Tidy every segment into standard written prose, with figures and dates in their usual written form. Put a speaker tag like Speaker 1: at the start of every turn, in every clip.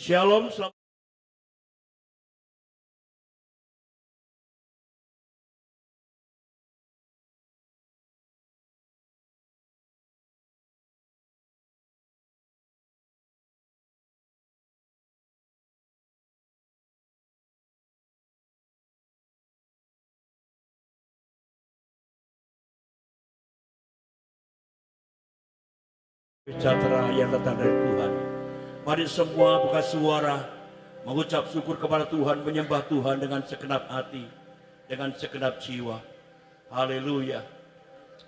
Speaker 1: Shalom, selamat. Sejahtera yang datang dari Tuhan. Mari semua buka suara, mengucap syukur kepada Tuhan, menyembah Tuhan dengan segenap hati, dengan segenap jiwa. Haleluya.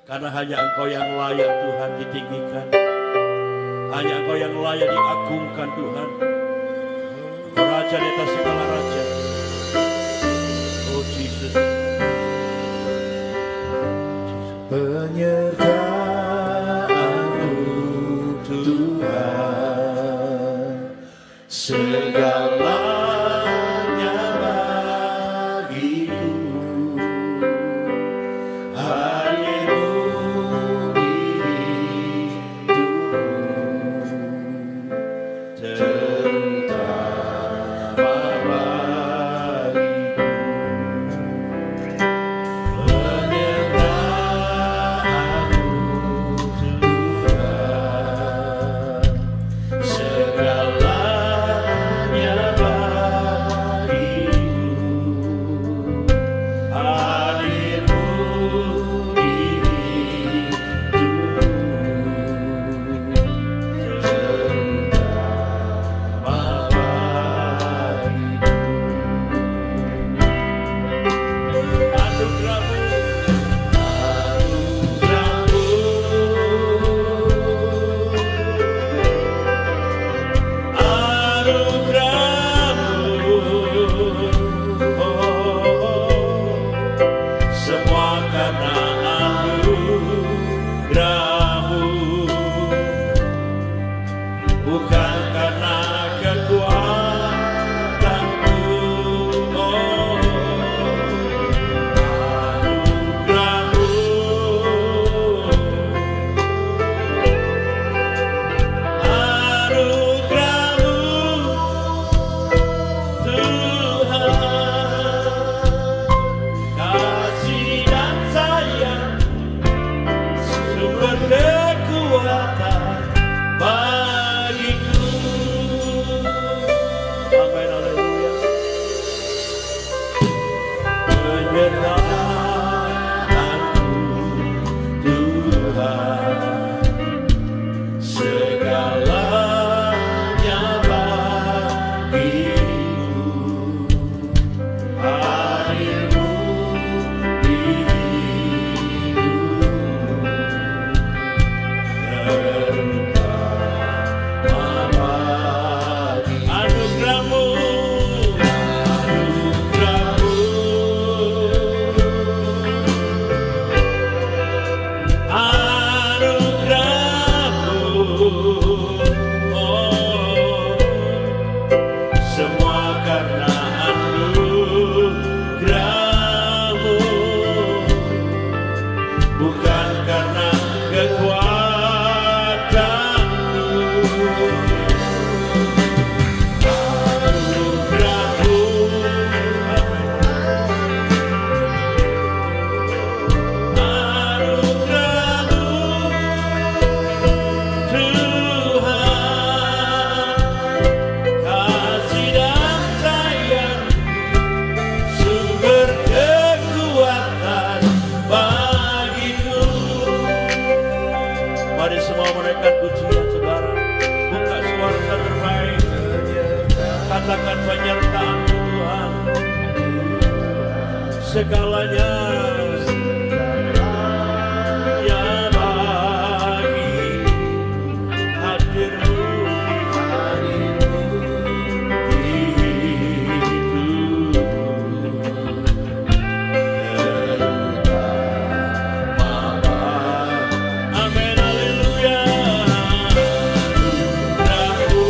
Speaker 1: Karena hanya Engkau yang layak Tuhan ditinggikan. Hanya Engkau yang layak diagungkan Tuhan. Raja di atas segala raja. Oh Jesus.
Speaker 2: Penyertaan-Mu Tuhan, segalanya bagiku, hadirmu di hidupku, terutama bagiku. Penyertaan-Mu Tuhan, segalanya bagiku, hadirmu di hidupku, terutama bagiku.
Speaker 1: Anugerah-Mu,
Speaker 2: Semua karena anugerah-Mu, bukan karena kekuatanku. Anugerah-Mu, anugerah-Mu Tuhan, kasih dan sayang, sumber kekuatan bagiku.
Speaker 1: amin, haleluya.
Speaker 2: Penyertaan-Mu Tuhan, segalanya bagiku, hadirmu di hidupku, terutama bagiku.
Speaker 1: Anugerah-Mu,
Speaker 2: Semua karena anugerah-Mu, bukan karena kekuatanku. Anugerah-Mu, anugerah-Mu Tuhan, kasih dan sayang, sumber kekuatan bagiku.
Speaker 1: mari semua menaikkan pujian saudara. Buka suara kita terbaik. Katakan penyertaan-Mu Tuhan, segalanya ya bagi, hadirmu
Speaker 2: di hidupku, terutama bagiku.
Speaker 1: amin, haleluya.
Speaker 2: Anugerah-Mu,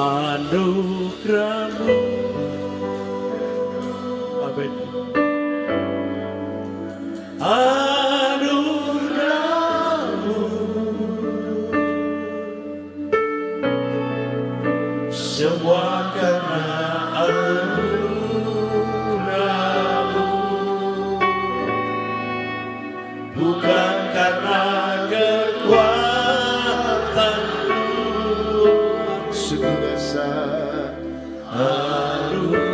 Speaker 1: anugerah-Mu. Amin. Anugerah-Mu semua karena anugerah-Mu, bukan karena kekuatanku. Sungguh dasar anugerah-Mu,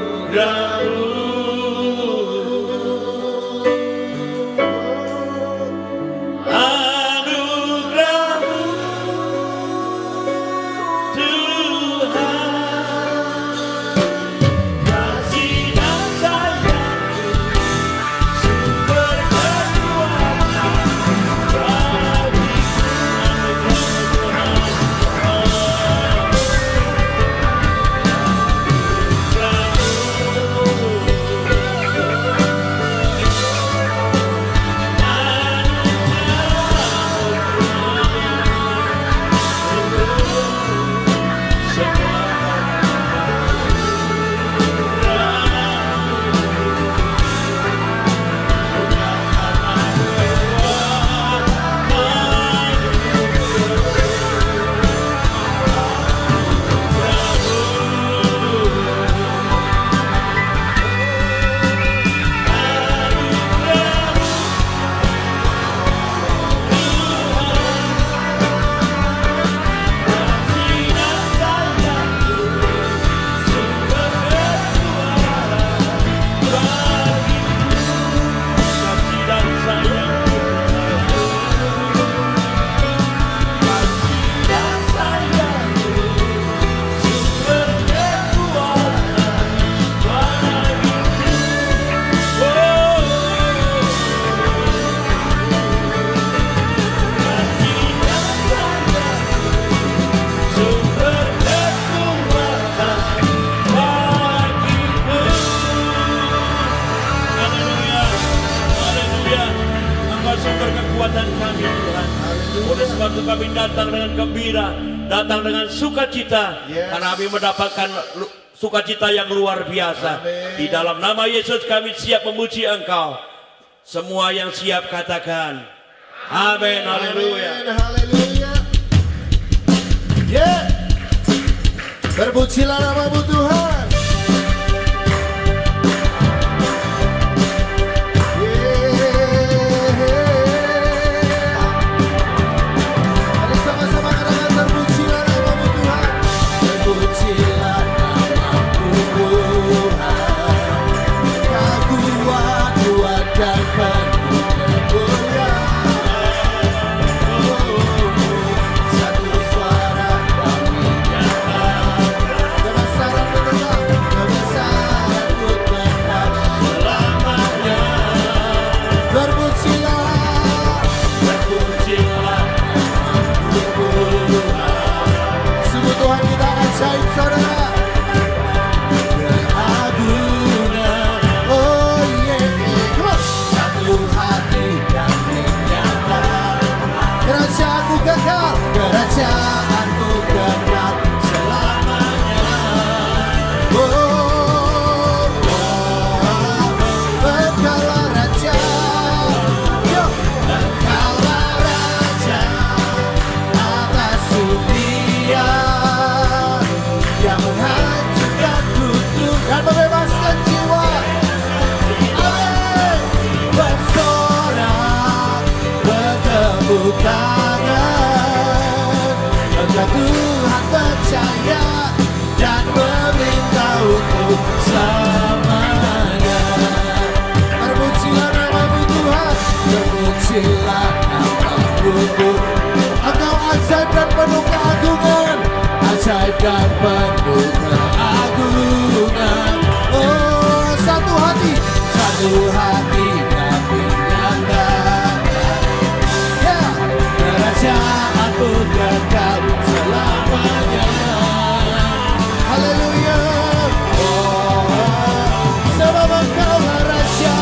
Speaker 1: kami Tuhan. Oleh sebab itu kami datang dengan gembira, datang dengan sukacita, karena kami mendapatkan sukacita yang luar biasa. Di dalam nama Yesus kami siap memuji Engkau. Semua yang siap katakan amin. Haleluya.
Speaker 2: Haleluya. Yeah. Terpujilah nama-Mu Tuhan. Kerajaanmu kekal selamanya. Oh, Engkaulah Raja, Engkaulah Raja atas dunia, yang menghancurkan kutuk dan membebaskan jiwa. Amin. Bersorak, bertepuk tangan. Engkau Tuhan percaya dan meminta untuk selamanya. Terpujilah nama-Mu Tuhan, terpujilah nama-Mu. Engkau ajaib dan penuh keagungan, ajaib dan penuh keagungan. Oh, satu hati kami nyatakan, ya, kerajaanmu kekal selamanya. Haleluya. Oh, sebab Engkaulah Raja,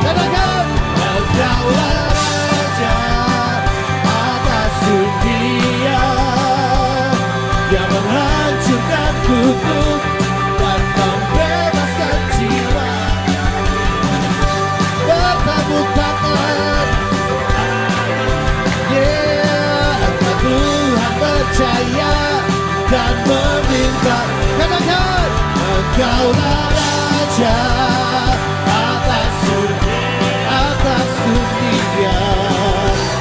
Speaker 2: katakan Engkaulah Raja atas dunia, yang menghancurkan Engkaulah Raja atas dunia,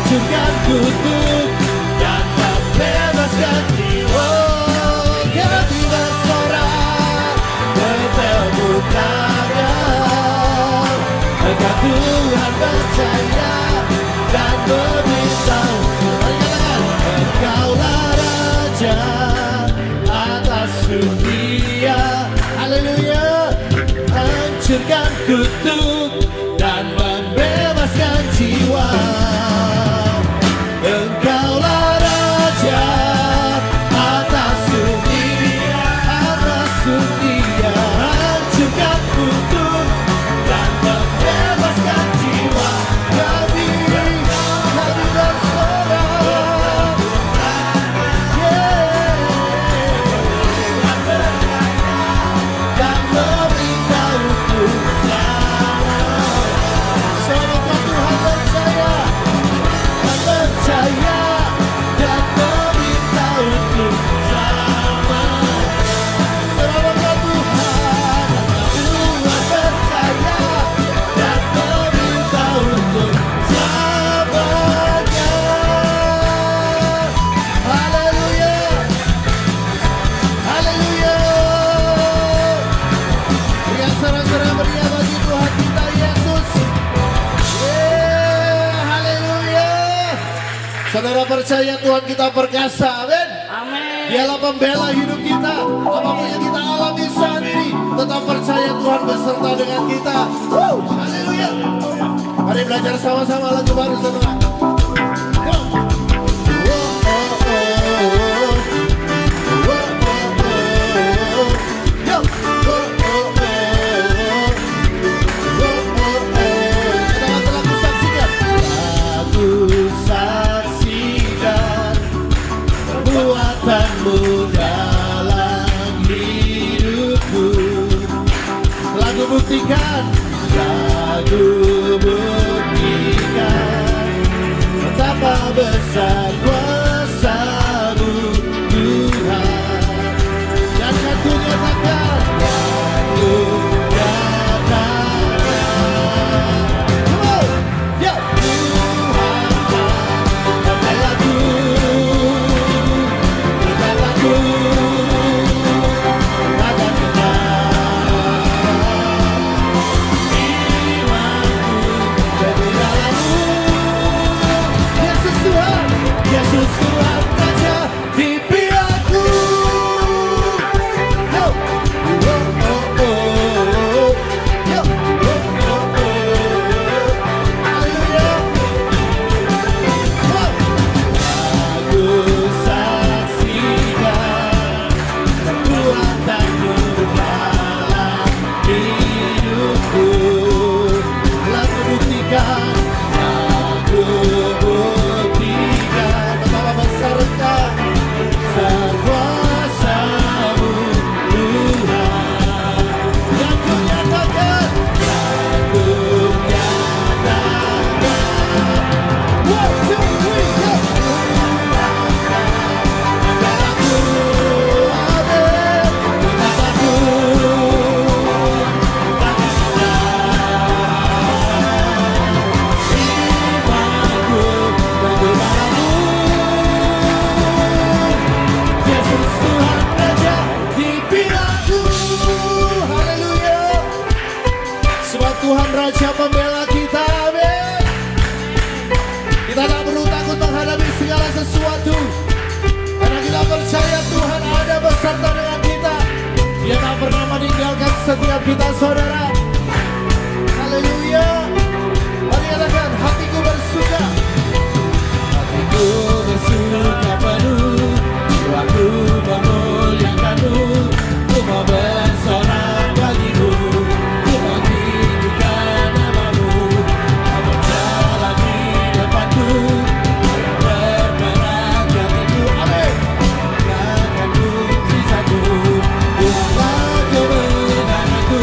Speaker 2: hancurkan kutuk dan membebaskan jiwa. Kami bersorak bertepuk tangan, Engkau Tuhan percaya dan beritahu. Engkaulah Raja atas dunia, haleluya, hancurkan kutuk dan membebaskan jiwa. Engkaulah Raja atas dunia, hancurkan kutuk dan membebaskan jiwa. Kami bersorak, dan memberitahu Tuhan. Semoga Tuhan percaya dan memberitahu Tuhan. Semoga Tuhan percaya dan memberitahu Tuhan. Haleluya, haleluya. Berikan sorak-sorai meriah bagi Tuhan kita Yesus. Haleluya. Saudara percaya Tuhan kita perkasa, amin.
Speaker 3: Amin.
Speaker 2: Dialah pembela hidup kita. Apapun yang kita alami saat ini, tetap percaya Tuhan beserta dengan kita. Haleluya. Mari belajar sama-sama lagu baru, saudara. Go. Yo. Lagu saksikan. Lagu saksikan perbuatanmu dalam hidupku. Lagu buktikan betapa besar kuasa-Mu Tuhan. Dan kan ku nyatakan, Come on, yo. Tuhan pembelaku, pembelaku, akan Yesus Tuhan Raja di pihakku. Yo. Yo. Haleluya. Aku saksikan kekuatan-Mu dalam hidupku. Lagu buktikan, betapa besar Engkau, kuasa-Mu Tuhan. Yang ku nyatakan, One, two, three, go. Pembelaku, amin. Pembelaku, imanku, pembelaku. Yesus Tuhan Raja di pihakku. Haleluya. Sebab Tuhan Raja pembela kita, amin. Kita tak perlu takut menghadapi segala sesuatu, karena kita percaya Tuhan ada beserta dengan kita. Dia tak pernah meninggalkan setiap kita, saudara. Haleluya. Mari katakan, hatiku bersuka. Hatiku bersuka penuh, jiwaku memuliakan-Mu. Ku mau bersorak bagi-Mu, ku mau tinggikan nama-Mu. Kau berjalan di depanku, bergerak hatiku, amin. Takkan ku sisaku, Tuhanlah kemenanganku.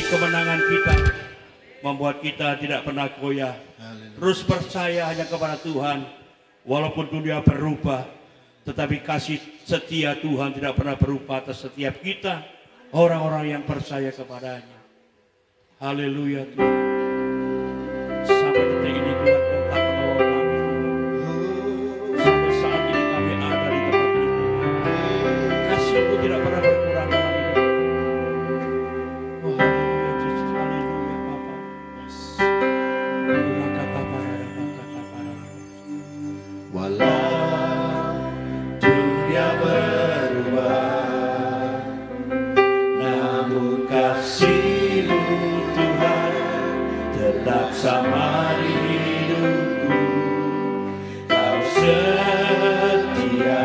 Speaker 1: kemenangan kita membuat kita tidak pernah goyah. Terus percaya hanya kepada Tuhan. Walaupun dunia berubah, tetapi kasih setia Tuhan tidak pernah berubah atas setiap kita, orang-orang yang percaya kepadanya. Haleluya Tuhan. Sampai detik ini Tuhan Kau tak menolong kami Tuhan. Sampai saat ini kami ada di tempat ini Tuhan. Kasih-Mu tidak pernah berkurang dalam hidup kami. Oh haleluya Yesus, haleluya Bapa.
Speaker 2: Walau dunia berubah, namun kasih-Mu Tuhan tetap sama di hidupku. Kau setia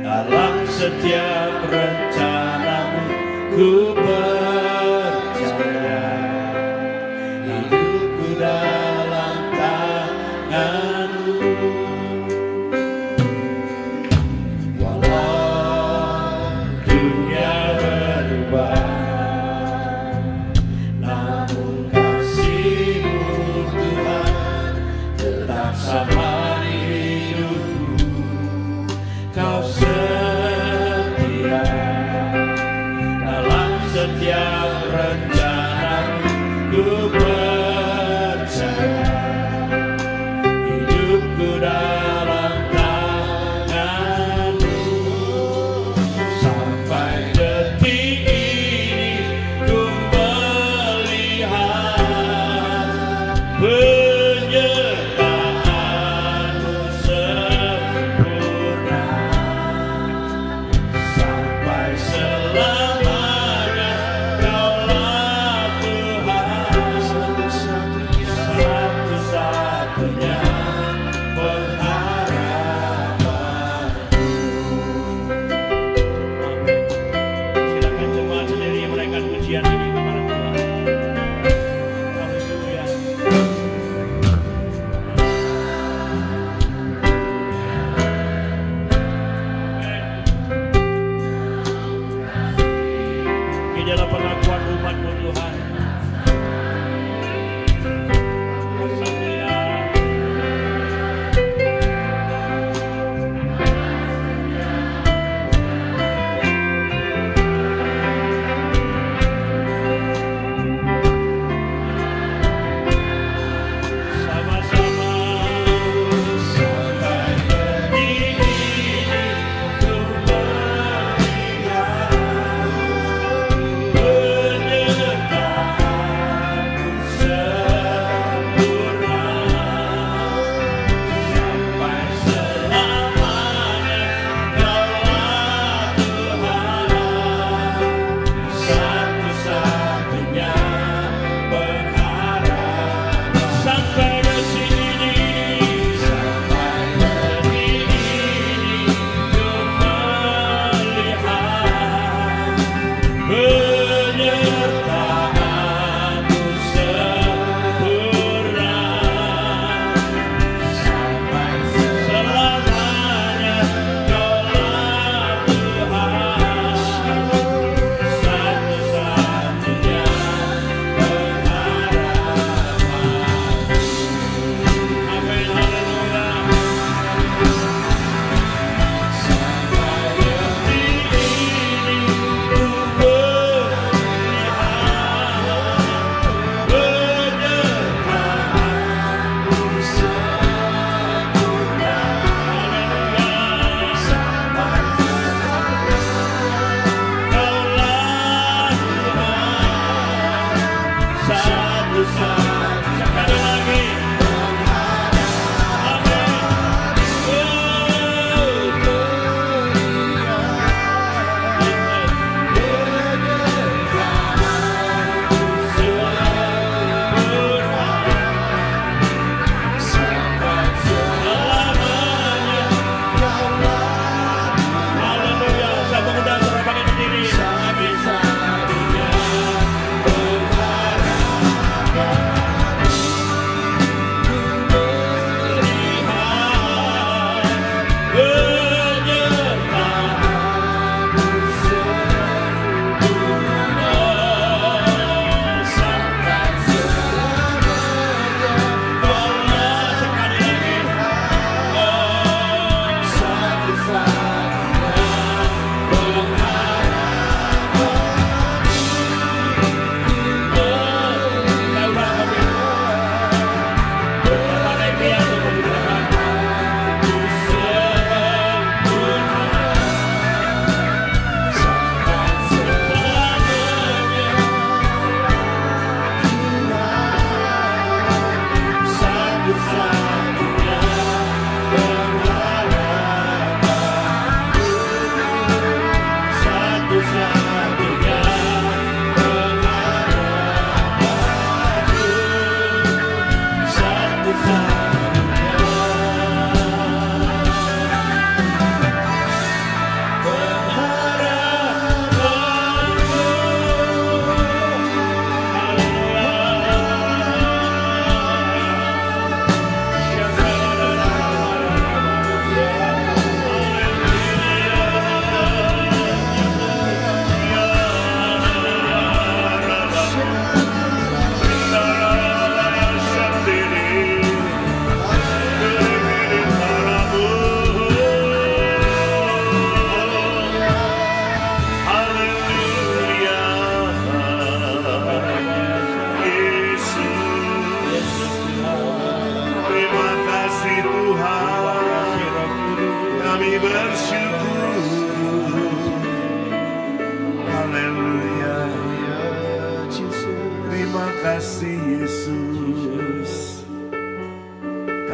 Speaker 2: dalam setiap rencana-Mu, ku percaya hidupku dalam tangan-Mu. Walau dunia berubah, namun kasih-Mu Tuhan tetap sama di hidupku. Kau setia dalam setiap rencana-Mu, ku percaya hidupku dalam tangan-Mu. Sampai detik ini ku melihat penyertaan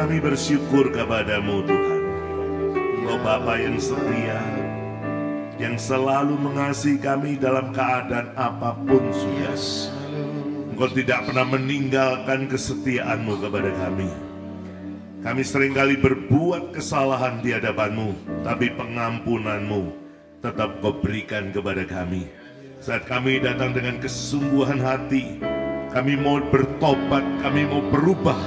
Speaker 3: Kami bersyukur kepadamu Tuhan. Engkau Bapa yang setia, yang selalu mengasihi kami dalam keadaan apapun sudah. Engkau tidak pernah meninggalkan kesetiaan-Mu kepada kami. Kami seringkali berbuat kesalahan di hadapan-Mu, tapi pengampunan-Mu tetap Kau berikan kepada kami. Saat kami datang dengan kesungguhan hati, kami mau bertobat, kami mau berubah,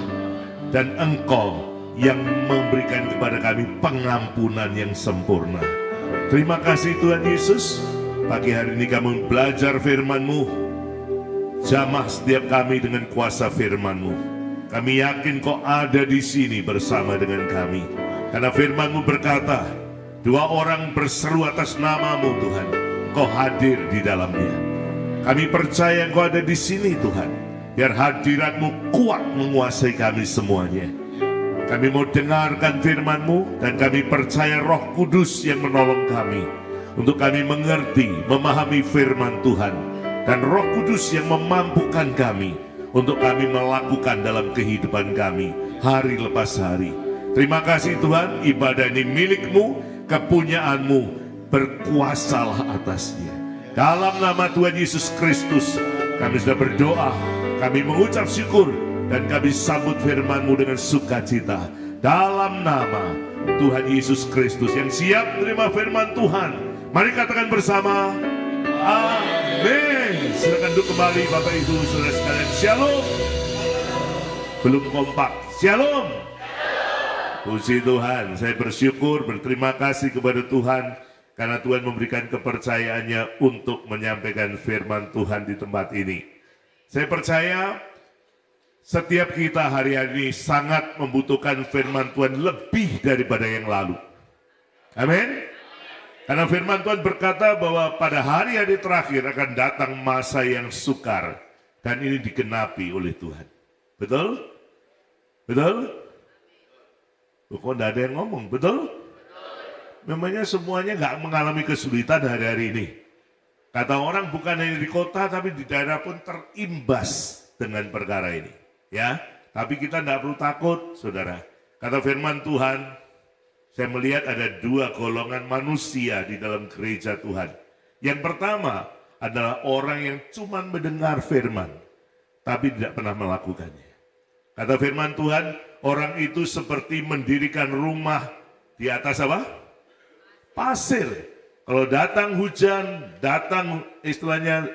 Speaker 3: dan Engkau yang memberikan kepada kami pengampunan yang sempurna. Terima kasih Tuhan Yesus. Pagi hari ini kami belajar firman-Mu. Jamah setiap kami dengan kuasa firman-Mu. Kami yakin Kau ada di sini bersama dengan kami. Karena firman-Mu berkata, 2 orang berseru atas nama-Mu Tuhan, Kau hadir di dalamnya. Kami percaya Kau ada di sini Tuhan. Biar hadirat-Mu kuat menguasai kami semuanya. Kami mau dengarkan firman-Mu dan kami percaya Roh Kudus yang menolong kami. Untuk kami mengerti, memahami firman Tuhan. Dan Roh Kudus yang memampukan kami untuk kami melakukan dalam kehidupan kami hari lepas hari. Terima kasih Tuhan, ibadah ini milik-Mu, kepunyaan-Mu, berkuasalah atasnya. Dalam nama Tuhan Yesus Kristus, kami sudah berdoa, kami mengucap syukur, dan kami sambut firman-Mu dengan sukacita. Dalam nama Tuhan Yesus Kristus yang siap menerima firman Tuhan, mari katakan bersama, amin. Silakan duduk kembali Bapak Ibu Saudara sekalian. Shalom. Belum kompak. Shalom. Puji Tuhan. Saya bersyukur, berterima kasih kepada Tuhan karena Tuhan memberikan kepercayaannya untuk menyampaikan firman Tuhan di tempat ini. Saya percaya setiap kita hari-hari ini sangat membutuhkan firman Tuhan lebih daripada yang lalu. Amin. Karena firman Tuhan berkata bahwa pada hari-hari terakhir akan datang masa yang sukar. Dan ini digenapi oleh Tuhan. Betul? Betul? Kok tidak ada yang ngomong? Betul? Memangnya semuanya nggak mengalami kesulitan hari-hari ini. Kata orang bukan hanya di kota tapi di daerah pun terimbas dengan perkara ini. Ya, tapi kita tidak perlu takut, saudara. Kata firman Tuhan, saya melihat ada 2 golongan manusia di dalam gereja Tuhan. Yang pertama adalah orang yang cuma mendengar firman, tapi tidak pernah melakukannya. Kata firman Tuhan, orang itu seperti mendirikan rumah di atas apa? Pasir. Kalau datang hujan, datang istilahnya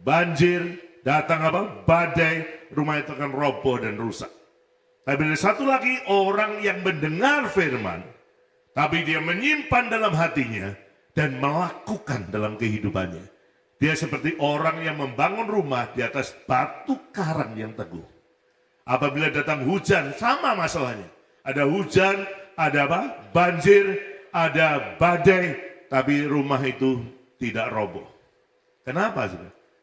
Speaker 3: banjir, datang apa? Badai, rumah itu akan roboh dan rusak. Tapi ada satu lagi orang yang mendengar firman, tapi dia menyimpan dalam hatinya dan melakukan dalam kehidupannya. Dia seperti orang yang membangun rumah di atas batu karang yang teguh. Apabila datang hujan, sama masalahnya. Ada hujan, ada apa? Banjir, ada badai, tapi rumah itu tidak roboh. Kenapa?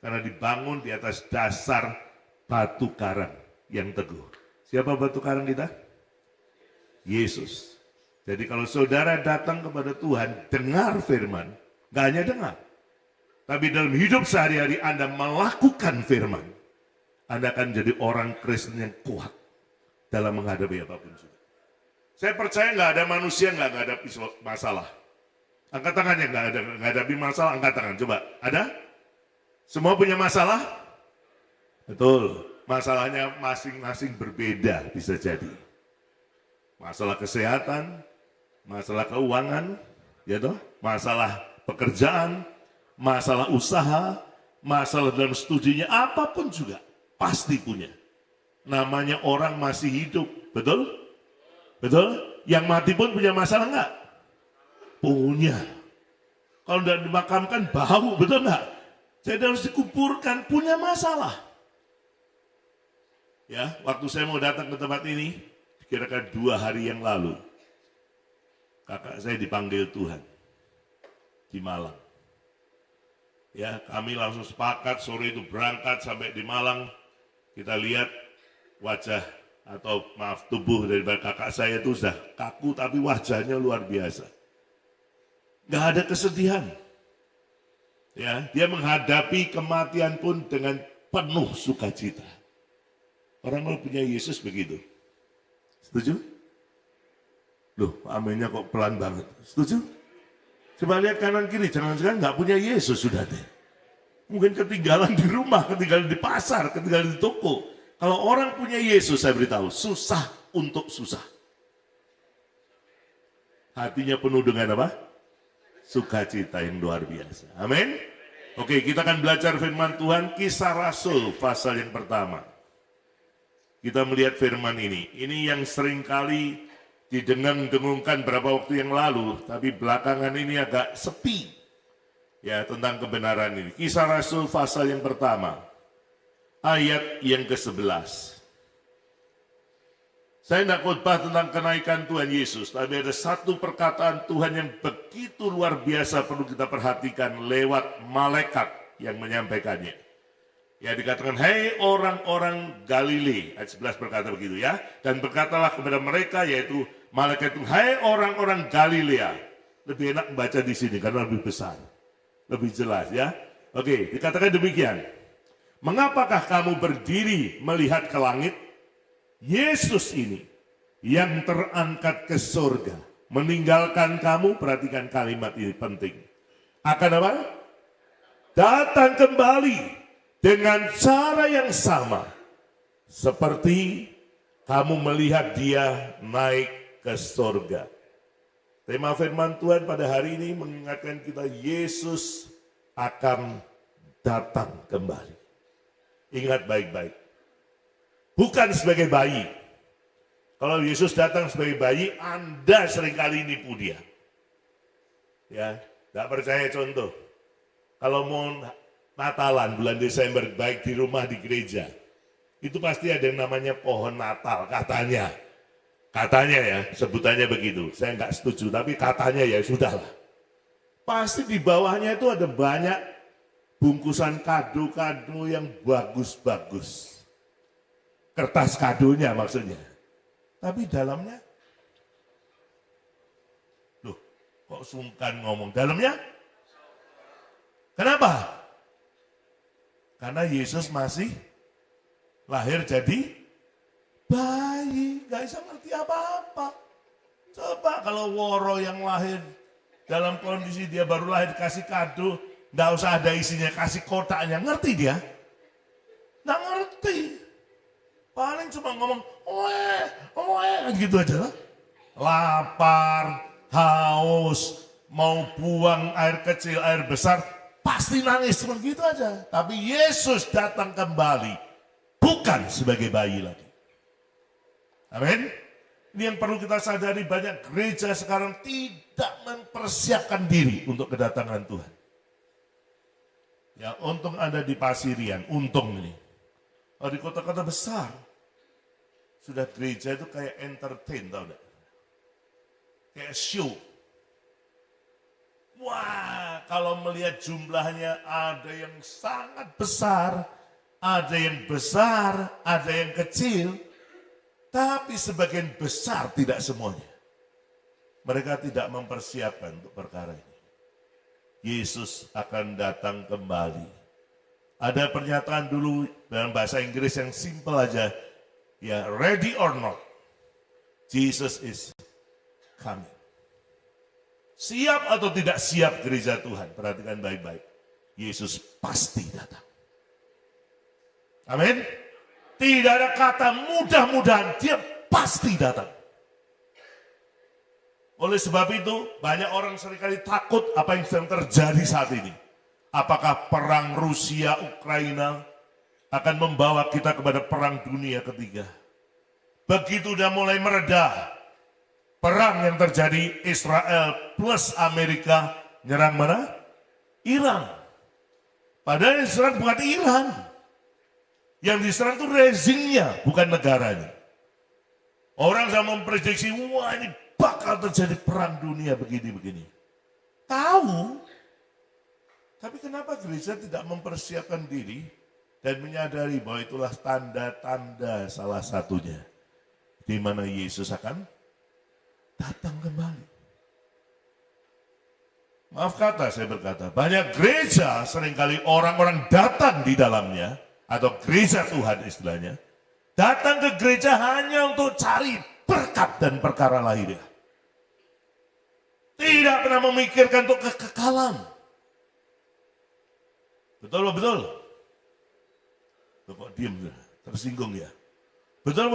Speaker 3: Karena dibangun di atas dasar batu karang yang teguh. Siapa batu karang kita? Yesus. Jadi kalau saudara datang kepada Tuhan, dengar firman, gak hanya dengar. Tapi dalam hidup sehari-hari Anda melakukan firman, Anda akan jadi orang Kristen yang kuat dalam menghadapi apapun juga. Saya percaya gak ada manusia yang gak menghadapi masalah. Angkat tangannya, gak ada menghadapi masalah, angkat tangan. Coba, ada? Semua punya masalah? Betul. Masalahnya masing-masing berbeda bisa jadi. Masalah kesehatan, masalah keuangan, ya toh, masalah pekerjaan, masalah usaha, masalah dalam studinya, apapun juga pasti punya. Namanya orang masih hidup, betul? Betul? Yang mati pun punya masalah enggak? Punya. Kalau tidak dimakamkan bau, betul enggak? Jadi harus dikuburkan, punya masalah. Ya, waktu saya mau datang ke tempat ini, kira-kira 2 hari yang lalu, kakak saya dipanggil Tuhan di Malang. Ya, kami langsung sepakat sore itu berangkat sampai di Malang. Kita lihat wajah atau maaf tubuh daripada kakak saya itu sudah kaku, tapi wajahnya luar biasa. Gak ada kesedihan. Ya, dia menghadapi kematian pun dengan penuh sukacita. Orang kalau punya Yesus begitu. Setuju? Loh, aminnya kok pelan banget. Setuju? Coba lihat kanan kiri, jangan-jangan nggak punya Yesus sudah deh. Mungkin ketinggalan di rumah, ketinggalan di pasar, ketinggalan di toko. Kalau orang punya Yesus, saya beritahu, susah untuk susah. Hatinya penuh dengan apa? Sukacita yang luar biasa. Amin. Oke, kita akan belajar firman Tuhan, Kisah Rasul pasal yang pertama. Kita melihat firman ini. Ini yang seringkali didengung-dengungkan beberapa waktu yang lalu, tapi belakangan ini agak sepi. Ya, tentang kebenaran ini. Kisah Rasul pasal yang pertama, ayat yang ke-11. Saya tidak khotbah tentang kenaikan Tuhan Yesus, tapi ada satu perkataan Tuhan yang begitu luar biasa perlu kita perhatikan lewat malaikat yang menyampaikannya. Ya, dikatakan, "Hei orang-orang Galilea," ayat 11 berkata begitu ya. "Dan berkatalah kepada mereka," yaitu malaikat itu, "Hei orang-orang Galilea." Lebih enak membaca di sini karena lebih besar, lebih jelas ya. Oke, dikatakan demikian. "Mengapakah kamu berdiri melihat ke langit? Yesus ini yang terangkat ke surga meninggalkan kamu," perhatikan kalimat ini penting, "akan apa? Datang kembali dengan cara yang sama seperti kamu melihat dia naik ke surga." Tema firman Tuhan pada hari ini mengingatkan kita, Yesus akan datang kembali. Ingat baik-baik. Bukan sebagai bayi. Kalau Yesus datang sebagai bayi, Anda seringkali nipu dia. Ya, tidak percaya contoh. Kalau mau Natalan bulan Desember, baik di rumah di gereja, itu pasti ada yang namanya pohon Natal, katanya. Katanya ya, sebutannya begitu. Saya nggak setuju, tapi katanya ya sudahlah. Pasti di bawahnya itu ada banyak bungkusan kado-kado yang bagus-bagus. Kertas kadonya maksudnya. Tapi dalamnya, loh kok sungkan ngomong, dalamnya? Kenapa? Karena Yesus masih lahir jadi bayi, gak bisa ngerti apa-apa. Coba kalau Woro yang lahir dalam kondisi dia baru lahir kasih kado, gak usah ada isinya, kasih kotaknya, ngerti dia? Gak ngerti. Paling cuma ngomong, gitu aja lah. Lapar, haus, mau buang air kecil, air besar, pasti nangis, cuma gitu aja. Tapi Yesus datang kembali, bukan sebagai bayi lagi. Amin. Ini yang perlu kita sadari, banyak gereja sekarang tidak mempersiapkan diri untuk kedatangan Tuhan. Ya, untung Anda di Pasirian, untung ini. Kalau di kota-kota besar, sudah gereja itu kayak entertain, tau gak? Kayak show. Wah, kalau melihat jumlahnya ada yang sangat besar, ada yang besar, ada yang kecil, tapi sebagian besar tidak semuanya. Mereka tidak mempersiapkan untuk perkara ini. Yesus akan datang kembali. Ada pernyataan dulu dalam bahasa Inggris yang simple aja, ya, ready or not, Jesus is coming. Siap atau tidak siap gereja Tuhan, perhatikan baik-baik. Yesus pasti datang. Amin. Tidak ada kata mudah-mudahan, dia pasti datang. Oleh sebab itu, banyak orang seringkali takut apa yang sedang terjadi saat ini. Apakah perang Rusia-Ukraina akan membawa kita kepada perang dunia ketiga? Begitu udah mulai mereda, perang yang terjadi Israel plus Amerika nyerang mana? Iran. Padahal yang diserang bukan Iran. Yang diserang itu rezimnya, bukan negaranya. Orang sudah memprediksi, wah ini bakal terjadi perang dunia begini-begini. Tahu. Tapi kenapa gereja tidak mempersiapkan diri dan menyadari bahwa itulah tanda-tanda salah satunya di mana Yesus akan datang kembali. Maaf kata saya berkata, banyak gereja seringkali orang-orang datang di dalamnya, atau gereja Tuhan istilahnya, datang ke gereja hanya untuk cari berkat dan perkara lahiriah. Tidak pernah memikirkan untuk kekekalan. Betul? Kok diam, tersinggung ya? Betul?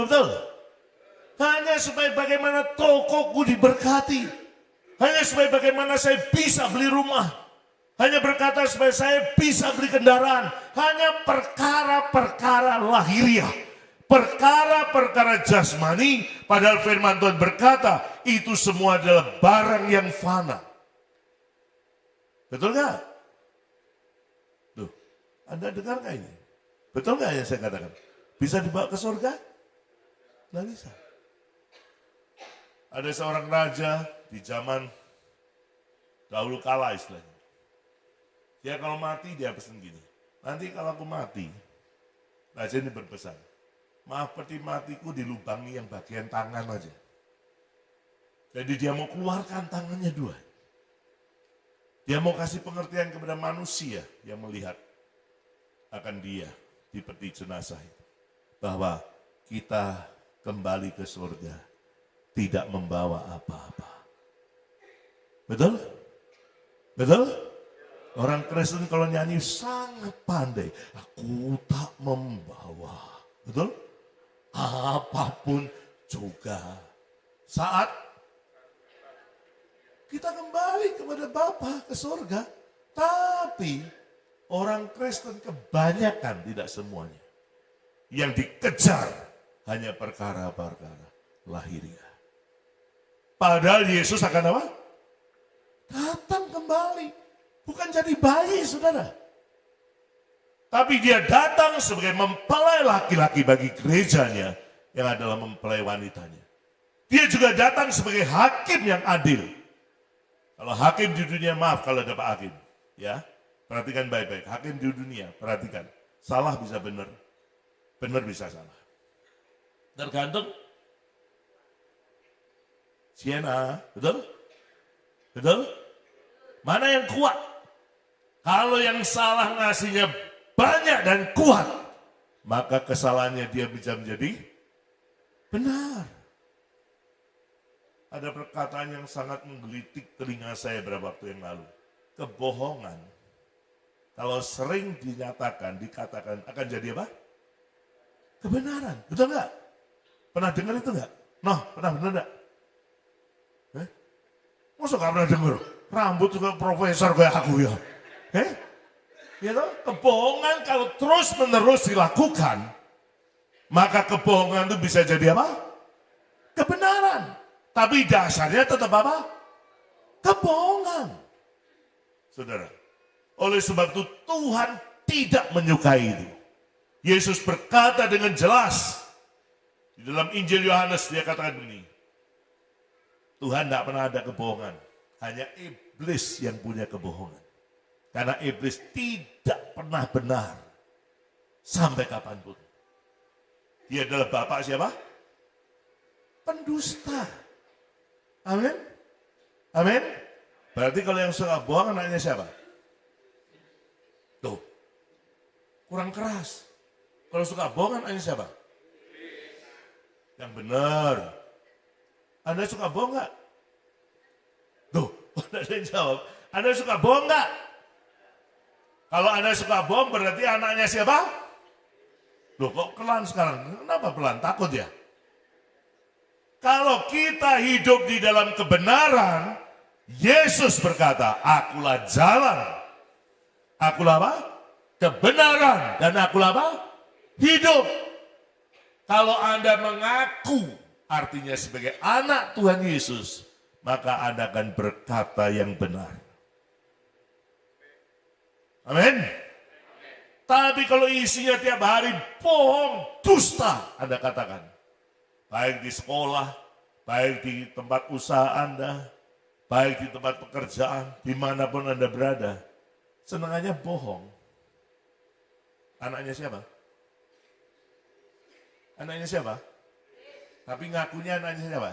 Speaker 3: Hanya supaya bagaimana tokoku diberkati. Hanya supaya bagaimana saya bisa beli rumah. Hanya berkata supaya saya bisa beli kendaraan. Hanya perkara-perkara lahiriah. Perkara-perkara jasmani. Padahal firman Tuhan berkata, itu semua adalah barang yang fana. Betul gak? Tuh, Anda dengar gak ini? Betul gak yang saya katakan? Bisa dibawa ke surga? Nggak bisa. Ada seorang raja di zaman dahulu kala istilahnya. Dia kalau mati dia pesan gini. Nanti kalau aku mati, raja ini berpesan. Maaf peti matiku dilubangi yang bagian tangan aja. Jadi dia mau keluarkan tangannya dua. Dia mau kasih pengertian kepada manusia yang melihat akan dia di peti jenazah itu. Bahwa kita kembali ke surga. Tidak membawa apa-apa. Betul? Orang Kristen kalau nyanyi sangat pandai. Aku tak membawa. Betul? Apapun juga. Saat kita kembali kepada Bapa ke surga. Tapi orang Kristen kebanyakan, tidak semuanya. Yang dikejar hanya perkara-perkara lahiriah. Padahal Yesus akan apa? Datang kembali. Bukan jadi bayi, saudara. Tapi dia datang sebagai mempelai laki-laki bagi gerejanya yang adalah mempelai wanitanya. Dia juga datang sebagai hakim yang adil. Kalau hakim di dunia, maaf kalau ada Pak Hakim. Ya, perhatikan baik-baik. Hakim di dunia, perhatikan. Salah bisa benar. Benar bisa salah. Tergantung Siena, betul? Mana yang kuat? Kalau yang salah ngasihnya banyak dan kuat, maka kesalahannya dia bisa menjadi benar. Ada perkataan yang sangat menggelitik telinga saya beberapa waktu yang lalu. Kebohongan, kalau sering dikatakan akan jadi apa? Kebenaran, betul nggak? Pernah dengar itu nggak? Pernah benar nggak? Masa gak pernah denger? Rambut juga profesor kayak aku ya. Ya toh? Kebohongan kalau terus menerus dilakukan, maka kebohongan itu bisa jadi apa? Kebenaran. Tapi dasarnya tetap apa? Kebohongan. Saudara, oleh sebab itu Tuhan tidak menyukai itu. Yesus berkata dengan jelas, di dalam Injil Yohanes dia katakan begini, Tuhan tidak pernah ada kebohongan. Hanya iblis yang punya kebohongan. Karena iblis tidak pernah benar. Sampai kapanpun. Dia adalah bapak siapa? Pendusta. Amin. Berarti kalau yang suka bohong anaknya siapa? Tuh. Kurang keras. Kalau suka bohong anaknya siapa? Yang benar. Anda suka bohong nggak? Tuh, Anda jawab. Anda suka bohong nggak? Kalau Anda suka bohong berarti anaknya siapa? Loh kok pelan sekarang? Kenapa pelan? Takut ya? Kalau kita hidup di dalam kebenaran, Yesus berkata, akulah jalan. Akulah apa? Kebenaran. Dan akulah apa? Hidup. Kalau Anda mengaku artinya sebagai anak Tuhan Yesus, maka Anda akan berkata yang benar. Amin. Tapi kalau isinya tiap hari bohong, dusta, Anda katakan. Baik di sekolah, baik di tempat usaha Anda, baik di tempat pekerjaan, dimanapun Anda berada. Senangannya bohong. Anaknya siapa? Anaknya siapa? Tapi ngakunya anaknya siapa?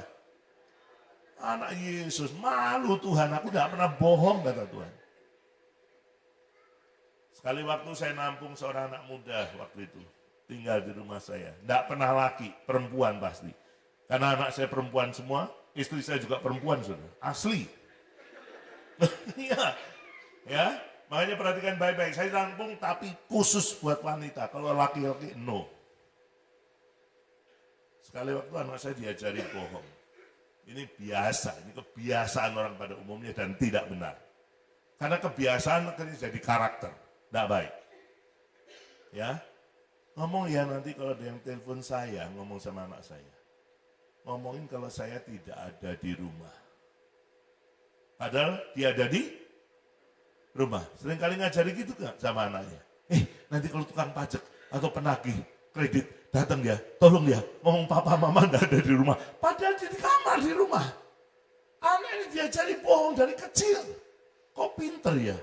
Speaker 3: Anak Yesus. Malu Tuhan, aku tidak pernah bohong, kata Tuhan. Sekali waktu saya nampung seorang anak muda waktu itu. Tinggal di rumah saya. Tidak pernah laki, perempuan pasti. Karena anak saya perempuan semua, istri saya juga perempuan, saudara. Asli. Iya, ya. Makanya perhatikan baik-baik. Saya rampung tapi khusus buat wanita. Kalau laki-laki, no. Sekali waktu anak saya diajari bohong. Ini biasa, ini kebiasaan orang pada umumnya dan tidak benar. Karena kebiasaan akhirnya jadi karakter, tidak baik. Ya, ngomong ya nanti kalau ada yang telepon saya, ngomong sama anak saya. Ngomongin kalau saya tidak ada di rumah. Padahal dia ada di rumah. Seringkali ngajari gitu gak sama anaknya. Nanti kalau tukang pajak atau penagih kredit datang ya, tolong ya, ngomong papa mama enggak ada di rumah. Padahal dia di kamar di rumah. Anak ini diajari bohong dari kecil. Kok pinter ya?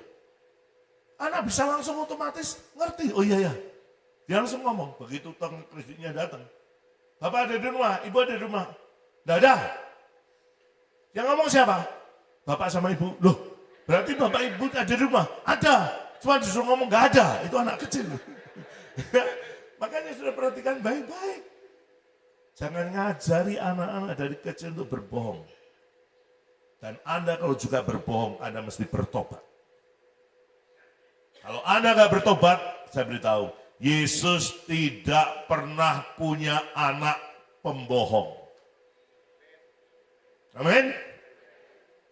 Speaker 3: Anak bisa langsung otomatis ngerti. Oh iya ya. Dia langsung ngomong, begitu tukang kreditnya datang. Bapak ada di rumah, ibu ada di rumah. Enggak ada. Yang ngomong siapa? Bapak sama ibu. Loh, berarti bapak ibu ada di rumah? Ada. Cuma disuruh ngomong enggak ada. Itu anak kecil. Makanya sudah perhatikan baik-baik. Jangan ngajari anak-anak dari kecil untuk berbohong. Dan Anda kalau juga berbohong, Anda mesti bertobat. Kalau Anda nggak bertobat, saya beritahu, Yesus tidak pernah punya anak pembohong. Amin.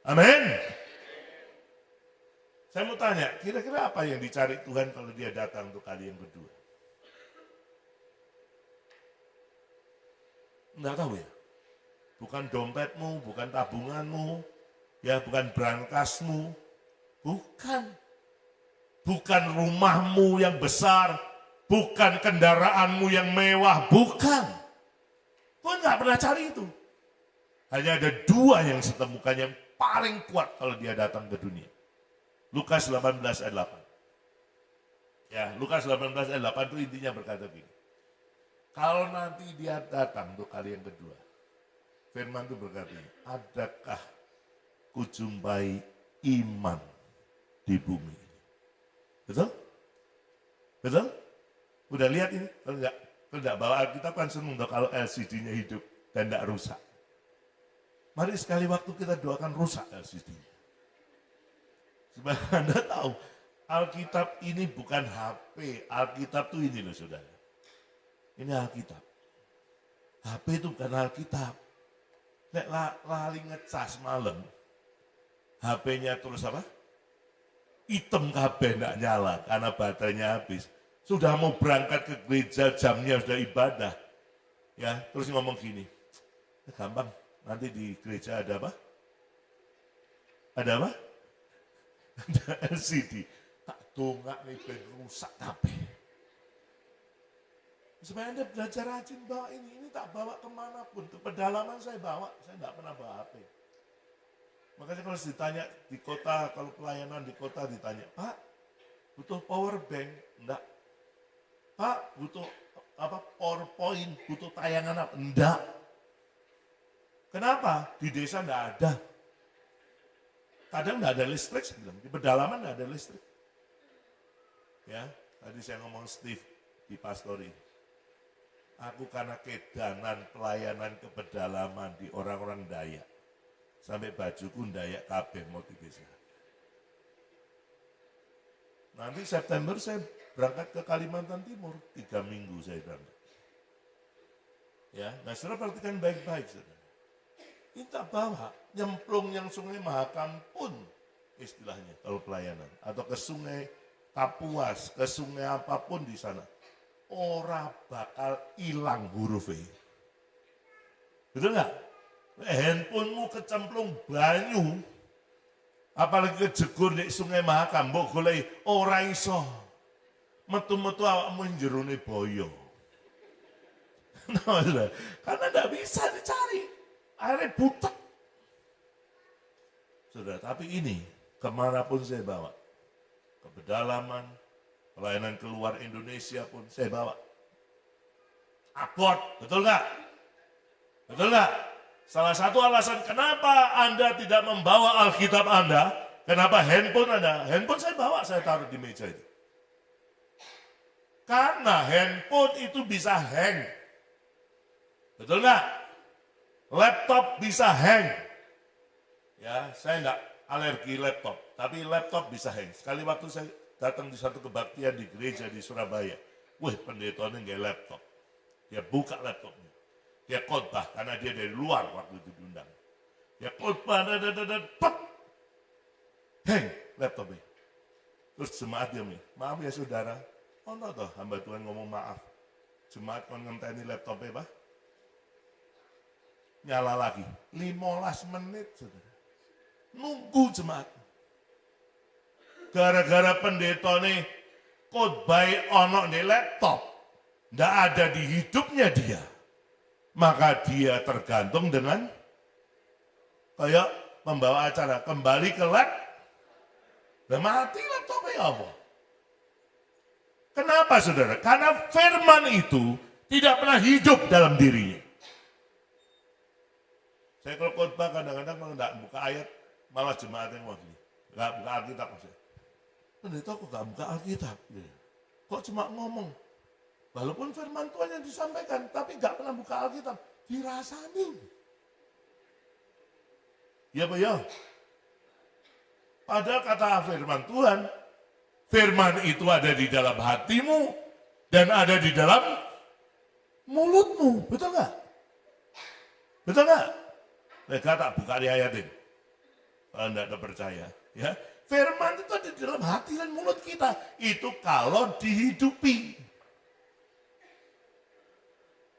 Speaker 3: Amin. Saya mau tanya, kira-kira apa yang dicari Tuhan kalau dia datang untuk kali yang kedua? Enggak tahu ya. Bukan dompetmu, bukan tabunganmu, ya bukan brankasmu, bukan. Bukan rumahmu yang besar, bukan kendaraanmu yang mewah, bukan. Tuhan nggak pernah cari itu. Hanya ada dua yang saya temukan yang paling kuat kalau dia datang ke dunia. Lukas 18 ayat 8. Ya, Lukas 18 ayat 8 itu intinya berkata begini. Kalau nanti dia datang untuk kali yang kedua, firman itu berkata, adakah kujumpai iman di bumi ini? Betul? Betul? Udah lihat ini? Kalau enggak bawa Alkitab kan senang kalau LCD-nya hidup dan enggak rusak. Mari sekali waktu kita doakan rusak LCD-nya. Supaya Anda tahu, Alkitab ini bukan HP, Alkitab itu ini loh saudara. Ini Alkitab. HP itu bukan Alkitab. Nek lali ngecas malam, HP-nya terus apa? Hitam kabeh enggak nyala karena baterainya habis. Sudah mau berangkat ke gereja, jamnya sudah ibadah. Ya, terus ngomong gini. Gampang, nanti di gereja ada apa? Ada apa? Ada LCD. Tak dongak nih ben rusak kabeh. Supaya Anda belajar rajin bawa ini tak bawa kemanapun. Ke pedalaman saya bawa, saya tidak pernah bawa HP. Makanya kalau ditanya di kota, kalau pelayanan di kota ditanya, Pak, butuh power bank? Enggak. Pak, butuh apa PowerPoint, butuh tayangan apa? Enggak. Kenapa? Di desa enggak ada. Kadang enggak ada listrik, saya bilang. Di pedalaman enggak ada listrik. Ya, tadi saya ngomong Steve di pastori. Aku karena kedanan pelayanan ke pedalaman di orang-orang Dayak. Sampai bajuku Dayak kabeh mau di desa. Nanti September saya berangkat ke Kalimantan Timur. 3 minggu saya berangkat. Ya, nah saudara perhatikan baik-baik saudara. Kita bawa nyemplung yang Sungai Mahakam pun istilahnya kalau pelayanan. Atau ke Sungai Kapuas, ke sungai apapun di sana. Ora bakal hilang hurufnya. Betul nggak? Handphonemu kecemplung banyu, apalagi kejegur di Sungai Mahakam, mbok golek ora iso. Metu-metu awakmu jerone boyo. Karena tidak bisa dicari. Akhirnya butek. Sudah, tapi ini kemanapun saya bawa, ke pedalaman, pelayanan keluar Indonesia pun saya bawa. Abot, betul nggak? Betul nggak? Salah satu alasan kenapa Anda tidak membawa Alkitab Anda, kenapa handphone Anda, handphone saya bawa, saya taruh di meja itu. Karena handphone itu bisa hang. Betul nggak? laptop bisa hang. Ya, saya enggak alergi laptop, tapi laptop bisa hang. Sekali waktu saya datang di satu kebaktian di gereja di Surabaya, wih pendetanya nggak laptop. Dia buka laptopnya, dia khotbah karena dia dari luar waktu itu diundang. Dia khotbah, hang laptopnya. Terus jemaat dia nih, maaf ya saudara, ono toh hamba Tuhan ngomong maaf. Jemaat kon ngenteni laptopnya Pak. Nyala lagi, 15 menit saudara. Nunggu jemaat. Gara-gara pendeta nih khotbah ono di laptop, ndak ada di hidupnya dia. Maka dia tergantung dengan kayak membawa acara kembali ke lab. Nah, mati laptopnya apa? Kenapa saudara? Karena firman itu tidak pernah hidup dalam dirinya. Saya kalau khotbah kadang-kadang kalau enggak buka ayat, malah jemaat yang mau gini. Enggak buka Alkitab maksudnya. Pendeta kok enggak buka Alkitab? Kok cuma ngomong? Walaupun firman Tuhan yang disampaikan, tapi enggak pernah buka Alkitab. Dirasani. Ya Pak ya? Padahal kata firman Tuhan, firman itu ada di dalam hatimu dan ada di dalam mulutmu. Betul nggak? Betul nggak? Mereka tak buka di ayat ini. Kalau tidak percaya. Ya. Firman itu ada di dalam hati dan mulut kita. Itu kalau dihidupi.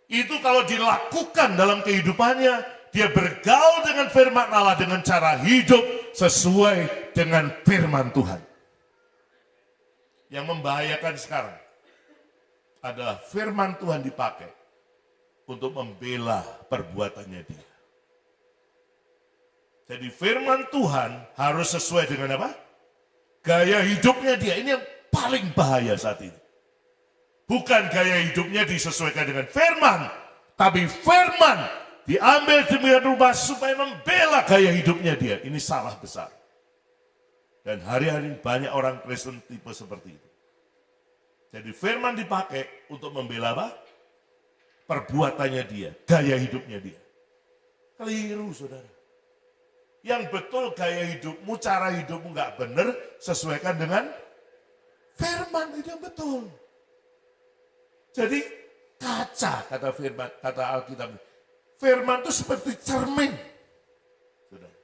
Speaker 3: Itu kalau dilakukan dalam kehidupannya. Dia bergaul dengan firman Allah dengan cara hidup sesuai dengan firman Tuhan. Yang membahayakan sekarang adalah firman Tuhan dipakai untuk membela perbuatannya dia. Jadi firman Tuhan harus sesuai dengan apa? Gaya hidupnya dia. Ini yang paling bahaya saat ini. Bukan gaya hidupnya disesuaikan dengan firman, tapi firman diambil demikian rupa supaya membela gaya hidupnya dia. Ini salah besar. Dan hari-hari banyak orang Kristen tipe seperti itu. Jadi firman dipakai untuk membela apa? Perbuatannya dia, gaya hidupnya dia. Keliru saudara. Yang betul gaya hidupmu, cara hidupmu nggak benar, sesuaikan dengan firman itu yang betul. Jadi kaca kata firman, kata Alkitab. Firman itu seperti cermin. Saudara.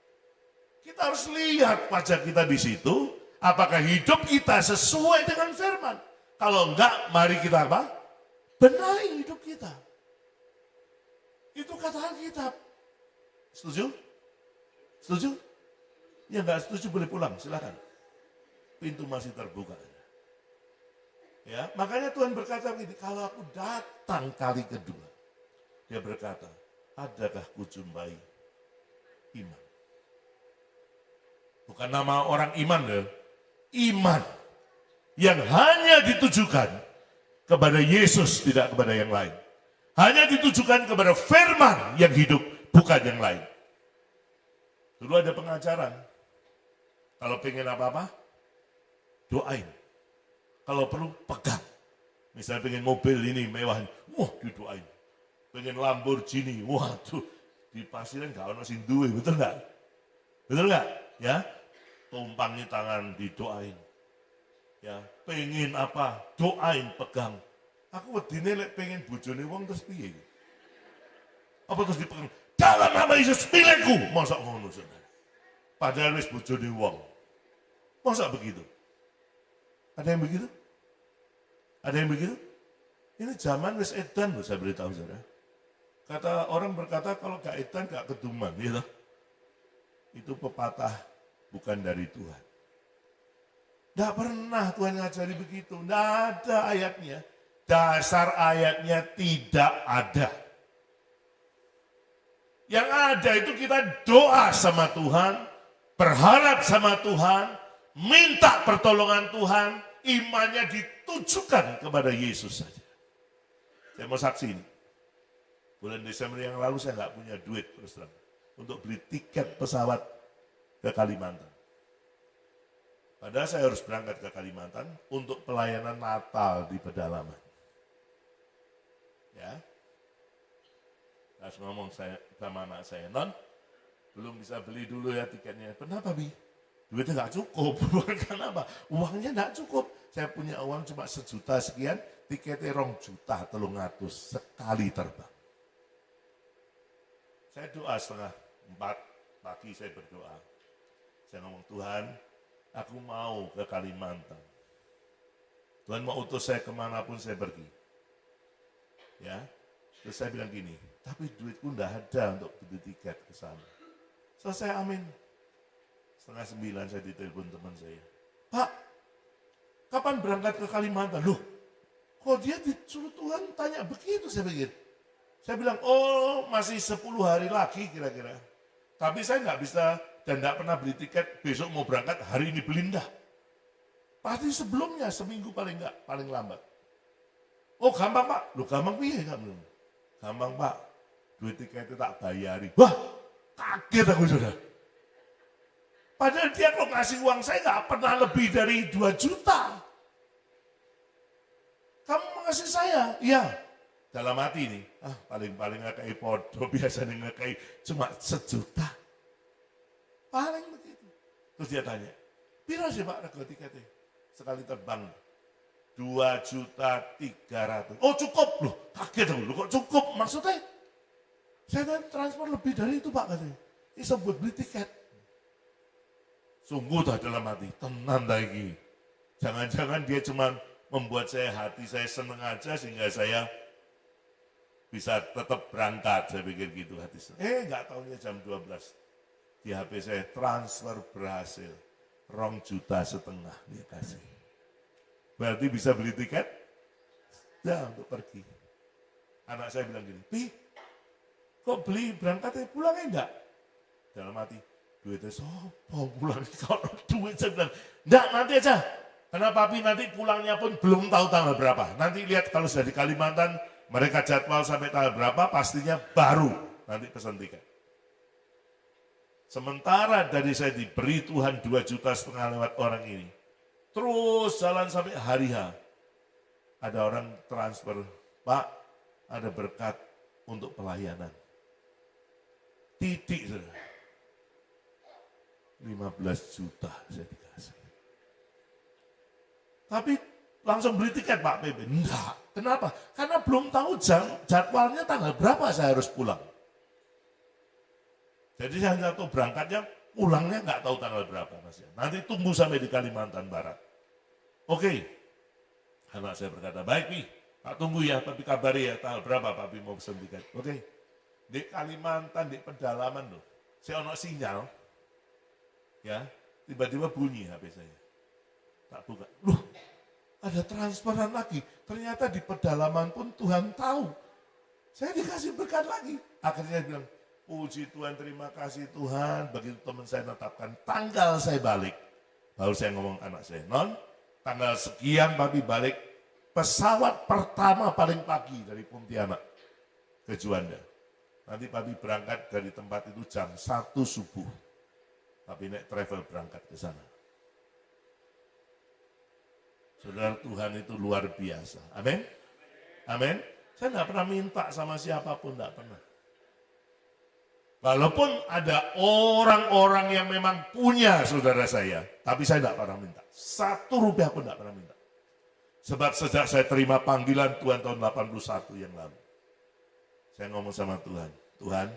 Speaker 3: Kita harus lihat wajah kita di situ, apakah hidup kita sesuai dengan firman. Kalau enggak, mari kita apa? Benahi hidup kita. Itu kata Alkitab. Setuju? Setuju? Ya enggak setuju boleh pulang, silakan. Pintu masih terbuka. Ya, makanya Tuhan berkata begini, kalau aku datang kali kedua, dia berkata, adakah kujumpai iman? Bukan nama orang iman loh. Iman yang hanya ditujukan kepada Yesus, tidak kepada yang lain. Hanya ditujukan kepada firman yang hidup, bukan yang lain. Dulu ada pengajaran, kalau pengen apa-apa, doain. Kalau perlu pegang. Misalnya pengen mobil ini mewah, wah didoain. Pengen Lamborghini, waduh, di pasiran gak ada sing duwe, betul nggak? Betul nggak? Ya, tumpangi tangan didoain. Ya, pengen apa? Doain, pegang. Aku wedine lek pengen bojone wong terus piye? Apa terus dipegang? Dalam nama Yesus pilihku, masa ngono saudara. Padahal wis bojone wong. Masa begitu? Ada yang begitu? Ada yang begitu? Ini zaman wis edan loh, saya beritahu saudara. Kata orang berkata kalau gak edan gak keduman, gitu. Itu pepatah bukan dari Tuhan. Tidak pernah Tuhan ngajari begitu, tidak ada ayatnya. Dasar ayatnya tidak ada. Yang ada itu kita doa sama Tuhan, berharap sama Tuhan, minta pertolongan Tuhan, imannya ditujukan kepada Yesus saja. Saya mau saksi ini. Bulan Desember yang lalu saya nggak punya duit terus terang untuk beli tiket pesawat ke Kalimantan. Padahal saya harus berangkat ke Kalimantan untuk pelayanan Natal di pedalaman. Ya. Terus ngomong saya sama anak saya, non, belum bisa beli dulu ya tiketnya. Kenapa, Bi? Duitnya nggak cukup. Bukan kenapa, uangnya nggak cukup. Saya punya uang cuma 1 juta sekian, tiketnya 2 juta 300 sekali terbang. Saya doa setengah 4 pagi, saya berdoa. Saya ngomong, Tuhan, aku mau ke Kalimantan. Tuhan mau utus saya kemanapun saya pergi. Ya, terus saya bilang gini, tapi duitku nggak ada untuk beli tiket ke sana. Selesai, amin. Setengah 9 saya ditelepon teman saya. Pak, kapan berangkat ke Kalimantan? Loh, kok dia disuruh Tuhan tanya begitu, saya pikir. Saya bilang, oh masih 10 hari lagi kira-kira. Tapi saya nggak bisa dan nggak pernah beli tiket, besok mau berangkat, hari ini beli enggak. Pasti sebelumnya, seminggu paling lambat. Oh gampang Pak, loh gampang piye kamu? Gampang Pak, duit tiketnya tak bayari. Wah, kaget aku sudah. Padahal dia kalau ngasih uang saya nggak pernah lebih dari 2 juta. Kamu mengasih saya? Iya. Dalam hati ini, paling ngakai podo, biasanya ngakai cuma 1 juta. Paling begitu. Terus dia tanya, pira sih Pak rego tiketnya? Sekali terbang 2.300.000. Oh cukup loh, kaget aku. Loh kok cukup? Maksudnya saya transfer lebih dari itu Pak katanya. Ini buat beli tiket. Sungguh dah dalam hati, tenang lagi. Jangan-jangan dia cuma membuat hati saya seneng aja sehingga saya bisa tetap berangkat. Saya pikir gitu hati saya. Nggak tahunya jam 12. Di HP saya transfer berhasil. 2,5 juta dia kasih. Berarti bisa beli tiket? Ya untuk pergi. Anak saya bilang gini, Pi, kok beli berangkatnya pulangnya enggak? Dalam hati, duitnya sopo pulang. Kalau duit saya bilang, enggak nanti aja. Karena papi nanti pulangnya pun belum tahu tanggal berapa. Nanti lihat kalau sudah di Kalimantan, mereka jadwal sampai tanggal berapa, pastinya baru nanti pesan tiket. Sementara dari saya diberi Tuhan 2,5 juta lewat orang ini. Terus jalan sampai hari H. Ada orang transfer, Pak, ada berkat untuk pelayanan. Titik, 15 juta saya dikasih. Tapi langsung beli tiket Pak PB. Enggak, kenapa? Karena belum tahu jadwalnya tanggal berapa saya harus pulang. Jadi saya hanya tahu berangkatnya, pulangnya nggak tahu tanggal berapa Mas. Nanti tunggu sampai di Kalimantan Barat. Oke, anak saya berkata, baik Pi, Pak tunggu ya, tapi kabari ya tanggal berapa Pak Pi mau pesen tiket. Oke, di Kalimantan, di pedalaman loh, saya ono sinyal, ya tiba-tiba bunyi HP saya. Tak buka, loh ada transferan lagi, ternyata di pedalaman pun Tuhan tahu. Saya dikasih berkat lagi. Akhirnya dia bilang, puji Tuhan, terima kasih Tuhan. Begitu teman saya menetapkan tanggal saya balik. Baru saya ngomong anak saya, non, tanggal sekian Papi balik. Pesawat pertama paling pagi dari Pontianak ke Juanda. Nanti Papi berangkat dari tempat itu jam 1 subuh. Papi naik travel berangkat ke sana. Saudara, Tuhan itu luar biasa. Amin. Amin. Saya tidak pernah minta sama siapapun, tidak pernah. Walaupun ada orang-orang yang memang punya saudara saya, tapi saya tidak pernah minta. 1 rupiah pun tidak pernah minta. Sebab sejak saya terima panggilan Tuhan tahun 81 yang lalu, saya ngomong sama Tuhan, Tuhan,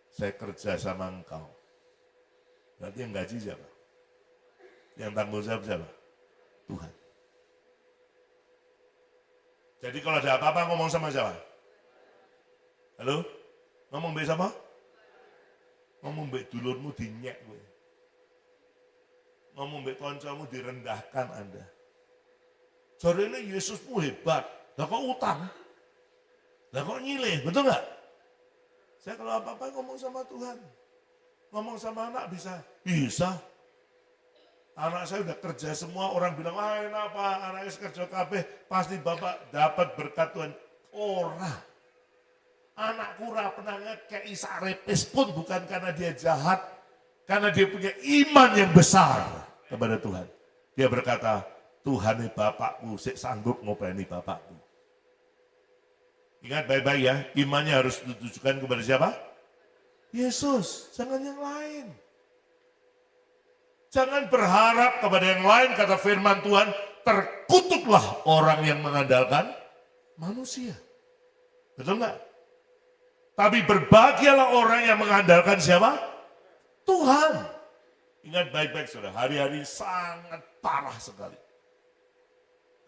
Speaker 3: saya kerja sama Engkau. Berarti yang gaji siapa? Yang tanggung jawab siapa? Tuhan. Jadi kalau ada apa-apa ngomong sama siapa? Halo? Ngomong be siapa? Ngomong mbek dulurmu dinyek kowe. Ngomong mbek kancamu direndahkan Anda. Jarene Yesusmu hebat. Lah kok utang? Lah kok nyileh, betul enggak? Saya kalau apa-apa ngomong sama Tuhan. Ngomong sama anak bisa? Bisa. Anak saya udah kerja semua, orang bilang, "Ah, enak Pak, anaknya kerja kabeh, pasti Bapak dapat berkat Tuhan." Ora. Anakku ora pernah ngekei sarepes pun bukan karena dia jahat, karena dia punya iman yang besar kepada Tuhan. Dia berkata, Tuhan ini Bapakku, sik sanggup ngopeni Bapakku. Ingat baik-baik ya, imannya harus ditujukan kepada siapa? Yesus, jangan yang lain. Jangan berharap kepada yang lain, kata firman Tuhan, terkutuklah orang yang mengandalkan manusia. Betul nggak? Tapi berbahagialah orang yang mengandalkan siapa? Tuhan. Ingat baik-baik saudara, hari-hari sangat parah sekali.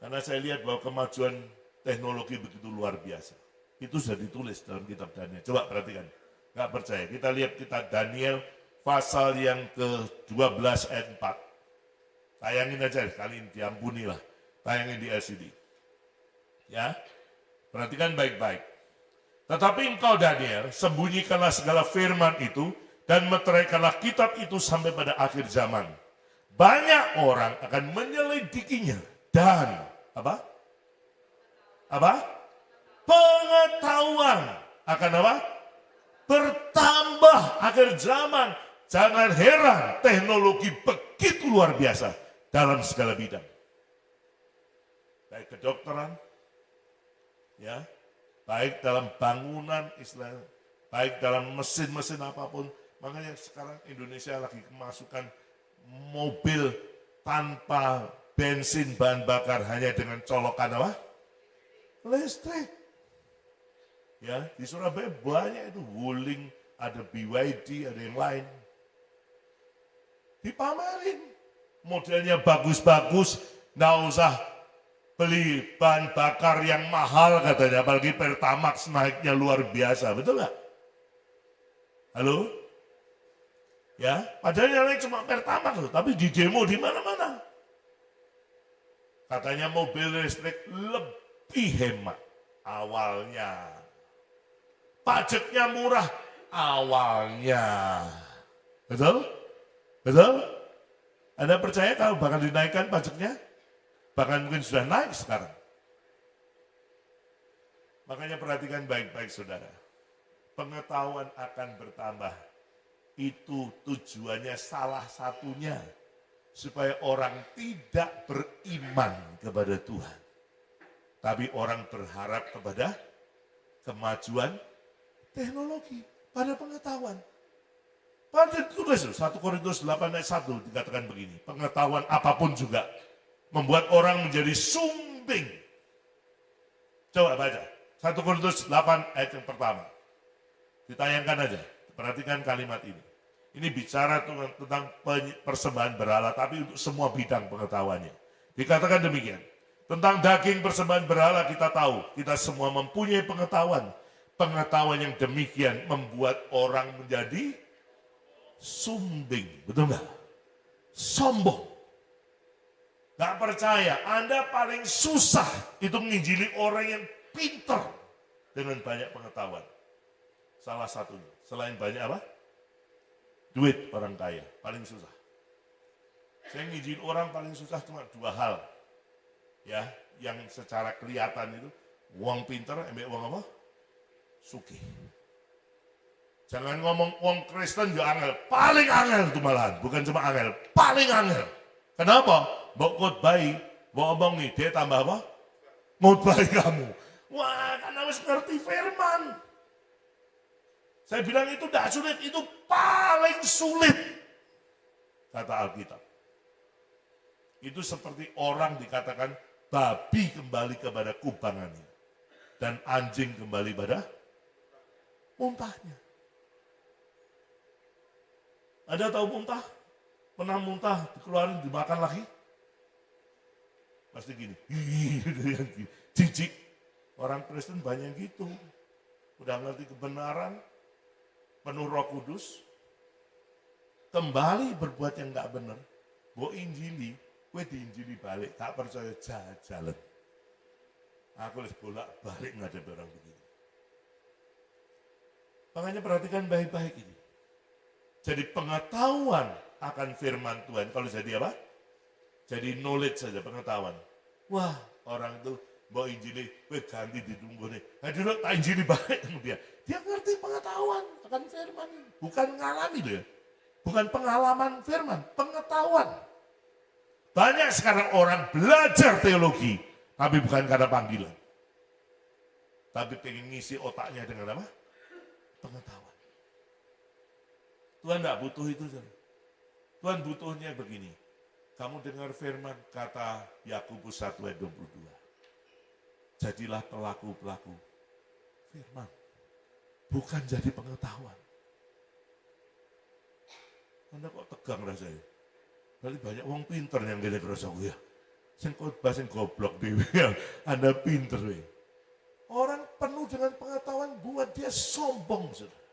Speaker 3: Karena saya lihat bahwa kemajuan teknologi begitu luar biasa. Itu sudah ditulis dalam kitab Daniel. Coba perhatikan, nggak percaya. Kita lihat kitab Daniel pasal yang ke-12 ayat 4. Tayangin aja, kali ini diampunilah. Tayangin di LCD. Ya, perhatikan baik-baik. Tetapi engkau Daniel, sembunyikanlah segala firman itu dan meteraikanlah kitab itu sampai pada akhir zaman. Banyak orang akan menyelidikinya dan apa? Pengetahuan akan apa? Bertambah akhir zaman. Jangan heran, teknologi begitu luar biasa dalam segala bidang. Baik kedokteran, ya, baik dalam bangunan Islam, baik dalam mesin-mesin apapun. Makanya sekarang Indonesia lagi kemasukan mobil tanpa bensin bahan bakar, hanya dengan colokan apa? Listrik. Ya, di Surabaya banyak itu, Wuling, ada BYD, ada yang lain. Dipamerin, modelnya bagus-bagus, nggak usah beli bahan bakar yang mahal katanya, apalagi Pertamax naiknya luar biasa, betul nggak? Halo? Ya, padahal yang naik cuma Pertamax loh, tapi di demo di mana-mana. Katanya mobil listrik lebih hemat awalnya. Pajaknya murah awalnya. Betul? Betul? Anda percaya kalau bakal dinaikkan pajaknya? Bahkan mungkin sudah naik sekarang. Makanya perhatikan baik-baik saudara. Pengetahuan akan bertambah. Itu tujuannya salah satunya. Supaya orang tidak beriman kepada Tuhan. Tapi orang berharap kepada kemajuan teknologi pada pengetahuan. Pada tulis 1 Korintus 8 ayat 1 dikatakan begini. Pengetahuan apapun juga membuat orang menjadi sumbing. Coba baca. 1 Korintus 8 ayat yang pertama. Ditayangkan aja. Perhatikan kalimat ini. Ini bicara tentang persembahan berhala, tapi untuk semua bidang pengetahuannya. Dikatakan demikian. Tentang daging persembahan berhala kita tahu. Kita semua mempunyai pengetahuan. Pengetahuan yang demikian membuat orang menjadi sumbing. Betul nggak? Sombong. Nggak percaya. Anda paling susah itu menginjili orang yang pintar dengan banyak pengetahuan. Salah satunya. Selain banyak apa? Duit orang kaya. Paling susah. Saya nginjili orang paling susah cuma 2 hal. Ya, yang secara kelihatan itu uang pintar, ambil uang apa? Sugih. Jangan ngomong uang Kristen juga angel, paling angel itu malahan, bukan cuma angel, paling angel. Kenapa? Mbok khotbahi, mbok omong nih, dia tambah apa? Khotbahi kamu. Wah, karena harus ngerti firman. Saya bilang itu tidak sulit, itu paling sulit. Kata Alkitab. Itu seperti orang dikatakan babi kembali kepada kubangannya. Dan anjing kembali pada muntahnya. Ada tahu muntah? Pernah muntah, dikeluarin, dimakan lagi? Pasti gini. Jijik. Orang Kristen banyak gitu. Udah ngerti kebenaran, penuh Roh Kudus, kembali berbuat yang gak benar. Gue injili, gue diinjili balik, tak percaya jalan. Aku les bolak balik menghadapi orang begini. Makanya perhatikan baik-baik ini. Jadi pengetahuan akan firman Tuhan. Kalau jadi apa? Jadi knowledge saja, pengetahuan. Wah, orang itu bawa injili, gue ganti ditunggu nih. Nah dulu tak injili balik dia. Dia ngerti pengetahuan akan firman ini. Bukan ngalami loh ya. Bukan pengalaman firman, pengetahuan. Banyak sekarang orang belajar teologi, tapi bukan karena panggilan. tapi pengen ngisi otaknya dengan apa? Pengetahuan. Tuhan tidak butuh itu. Tuhan butuhnya begini. Kamu dengar firman kata Yakobus 1 ayat 22. Jadilah pelaku-pelaku firman. Bukan jadi pengetahuan. Anda kok tegang rasanya? Berarti banyak orang pinter yang gede kerasa gue ya. Sing khotbah sing goblok dewe ya. Anda pinter we. Orang penuh dengan pengetahuan buat dia sombong. Saudara.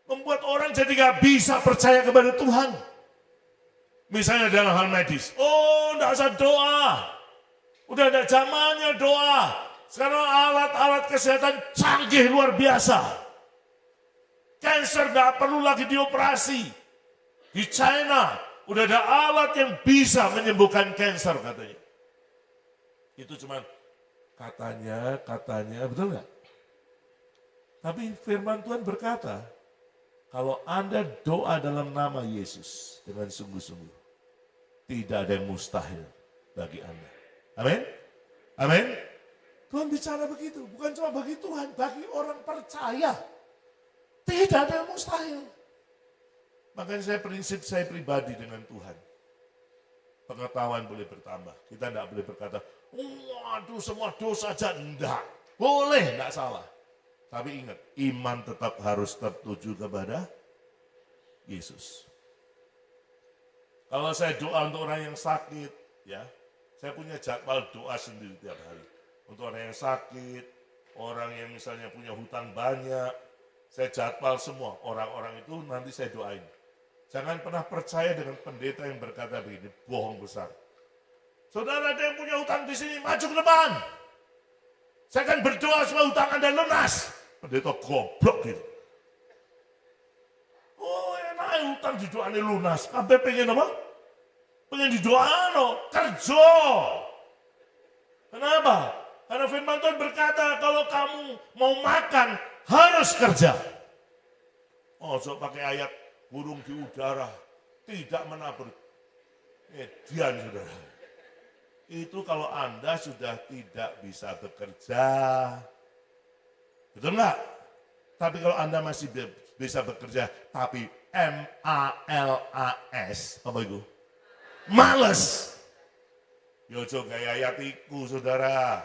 Speaker 3: Membuat orang jadi gak bisa percaya kepada Tuhan. Misalnya dalam hal medis. Oh, enggak usah doa. Udah ada zamannya doa. Sekarang alat-alat kesehatan canggih luar biasa. Cancer enggak perlu lagi dioperasi. Di China udah ada alat yang bisa menyembuhkan cancer katanya. Itu cuma katanya, betul nggak? Tapi firman Tuhan berkata, kalau Anda doa dalam nama Yesus dengan sungguh-sungguh, tidak ada yang mustahil bagi Anda. Amin? Amin? Tuhan bicara begitu, bukan cuma bagi Tuhan, bagi orang percaya. Tidak ada yang mustahil. Makanya prinsip saya pribadi dengan Tuhan. Pengetahuan boleh bertambah. Kita tidak boleh berkata, waduh semua dosa aja. Enggak. Boleh, enggak salah. Tapi ingat, iman tetap harus tertuju kepada Yesus. Kalau saya doa untuk orang yang sakit, ya, saya punya jadwal doa sendiri tiap hari. Untuk orang yang sakit, orang yang misalnya punya hutang banyak, saya jadwal semua. Orang-orang itu nanti saya doain. Jangan pernah percaya dengan pendeta yang berkata begini, bohong besar. Saudara ada yang punya hutang di sini, maju ke depan. Saya akan berdoa supaya hutang Anda lunas. Pendeta goblok gitu. Oh enak hutang didoain lunas. Kabeh pengen apa? Pengen didoain, kerja. Kenapa? Karena firman Tuhan berkata kalau kamu mau makan harus kerja. Oh, so pakai ayat burung di udara tidak menabur. Dian saudara. Itu kalau Anda sudah tidak bisa bekerja. Betul enggak? Tapi kalau Anda masih bisa bekerja, tapi M-A-L-A-S, apa itu? Males. Yojo gaya ayatiku saudara.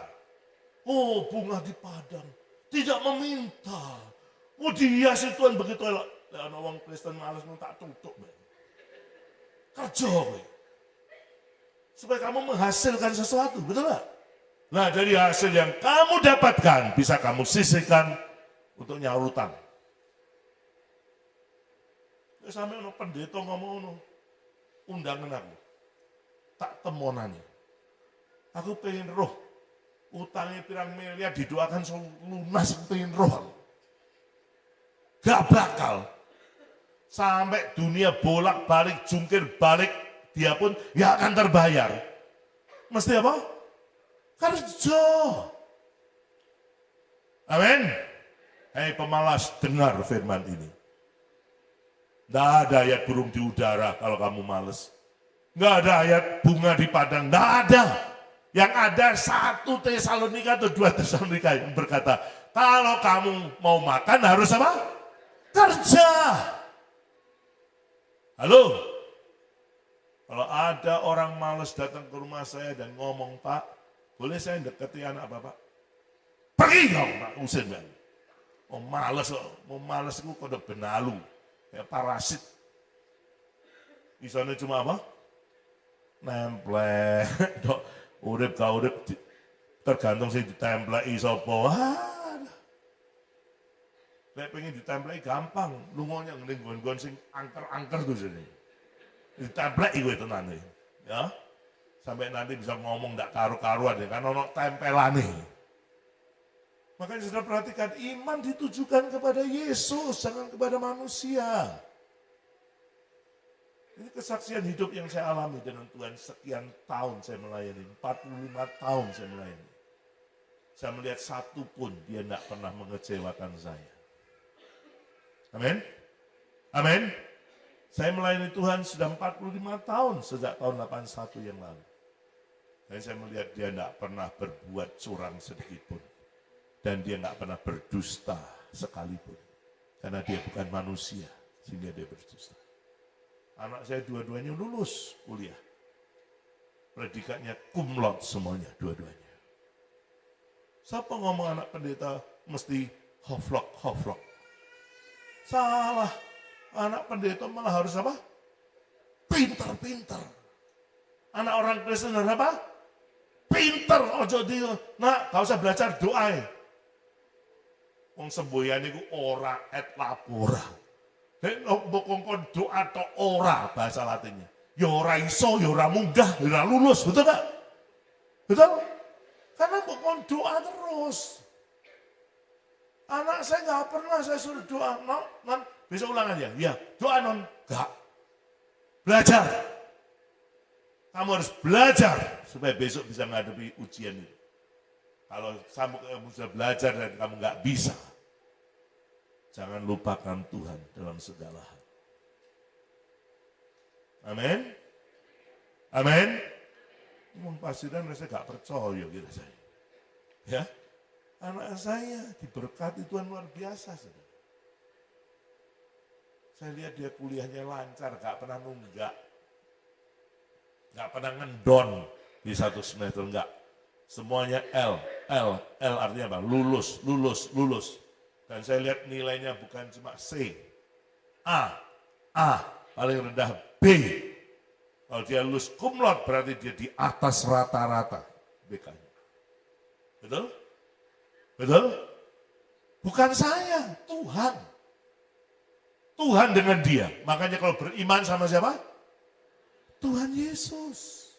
Speaker 3: Oh bunga di padang, tidak meminta. Oh dihiasi Tuhan begitu elok. Dan orang Kristen malas tak tutup. Kerja. Supaya kamu menghasilkan sesuatu, betul gak? Nah dari hasil yang kamu dapatkan, bisa kamu sisihkan untuk nyaur utang. Sampai ono pendeta ngomong undangan aku. Tak temonani. Aku pengen roh. Utangnya pirang miliar didoakan lunas pengen roh. Gak bakal. Sampai dunia bolak-balik, jungkir balik, dia pun gak akan terbayar. Mesti apa? Kerja. Amin. Hei pemalas, dengar firman ini. Tidak ada ayat burung di udara kalau kamu males. Nggak ada ayat bunga di padang. Nggak ada. Yang ada 1 Tesalonika atau 2 Tesalonika yang berkata, kalau kamu mau makan harus apa? Kerja. Halo? Kalau ada orang males datang ke rumah saya dan ngomong, Pak, boleh saya deketi anak Bapak? Pergi dong, Pak, usir bang. Oh males loh, mau males itu kode benalu. Kayak parasit. Isanya cuma apa? Nemplek. Urip gak urip tergantung sih ditempleki sapa. Nek pengen ditempleki gampang, lungonya ngene nggon-nggon sing angker-angker tuh sini. Ditempleki kowe tenan ya. Sampai nanti bisa ngomong ndak karu-karuan ya kan ono tempelane. Makanya sudah perhatikan, iman ditujukan kepada Yesus, jangan kepada manusia. Ini kesaksian hidup yang saya alami dengan Tuhan sekian tahun saya melayani, 45 tahun saya melayani. Saya melihat satu pun dia tidak pernah mengecewakan saya. Amin. Amin. Saya melayani Tuhan sudah 45 tahun sejak tahun 81 yang lalu. Dan saya melihat dia tidak pernah berbuat curang sedikit pun. Dan dia nggak pernah berdusta sekalipun. Karena dia bukan manusia, sehingga dia berdusta. Anak saya dua-duanya lulus kuliah. Predikatnya cum laude semuanya, dua-duanya. Siapa ngomong anak pendeta mesti hoflok. Salah. Anak pendeta malah harus apa? Pinter. Anak orang Kristen harus apa? Pinter. Ojo dia. Nah, gak usah belajar doa. Wong semboyan itu ora et labora. Bokongkon doa atau ora bahasa Latinnya. Ya ora iso, ya ora munggah, ya ora lulus. Betul gak? Betul? Karena bokong doa terus. Anak saya gak pernah saya suruh doa. Non, besok ulang aja. Ya, doa non. Gak. Belajar. Kamu harus belajar supaya besok bisa menghadapi ujian itu. Kalau kamu sudah belajar dan kamu nggak bisa, jangan lupakan Tuhan dalam segala hal. Amin. Amin. Ngomong pasiran saya nggak percaya gitu saya. Ya, anak saya diberkati Tuhan luar biasa. Saudara. Saya lihat dia kuliahnya lancar, nggak pernah nunggak. Nggak pernah ngendon di satu semester, enggak. Semuanya L artinya apa? Lulus. Dan saya lihat nilainya bukan cuma C, A, paling rendah B. Kalau dia lulus cum laude berarti dia di atas rata-rata BK-nya. Betul? Betul? Bukan saya, Tuhan. Tuhan dengan dia. Makanya kalau beriman sama siapa? Tuhan Yesus.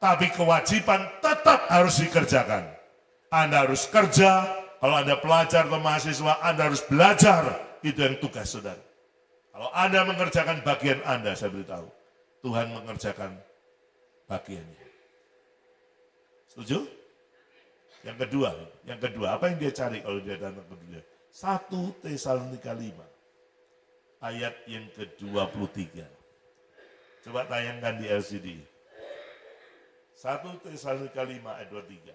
Speaker 3: Tapi kewajiban tetap harus dikerjakan. Anda harus kerja, kalau Anda pelajar atau mahasiswa, Anda harus belajar. Itu yang tugas saudara. Kalau Anda mengerjakan bagian Anda, saya beritahu, Tuhan mengerjakan bagiannya. Setuju? Yang kedua, apa yang dia cari kalau dia datang ke dunia? 1 Tesalonika 5, ayat yang ke-23. Coba tayangkan di LCD. 1 Tesalonika 5 ayat 23.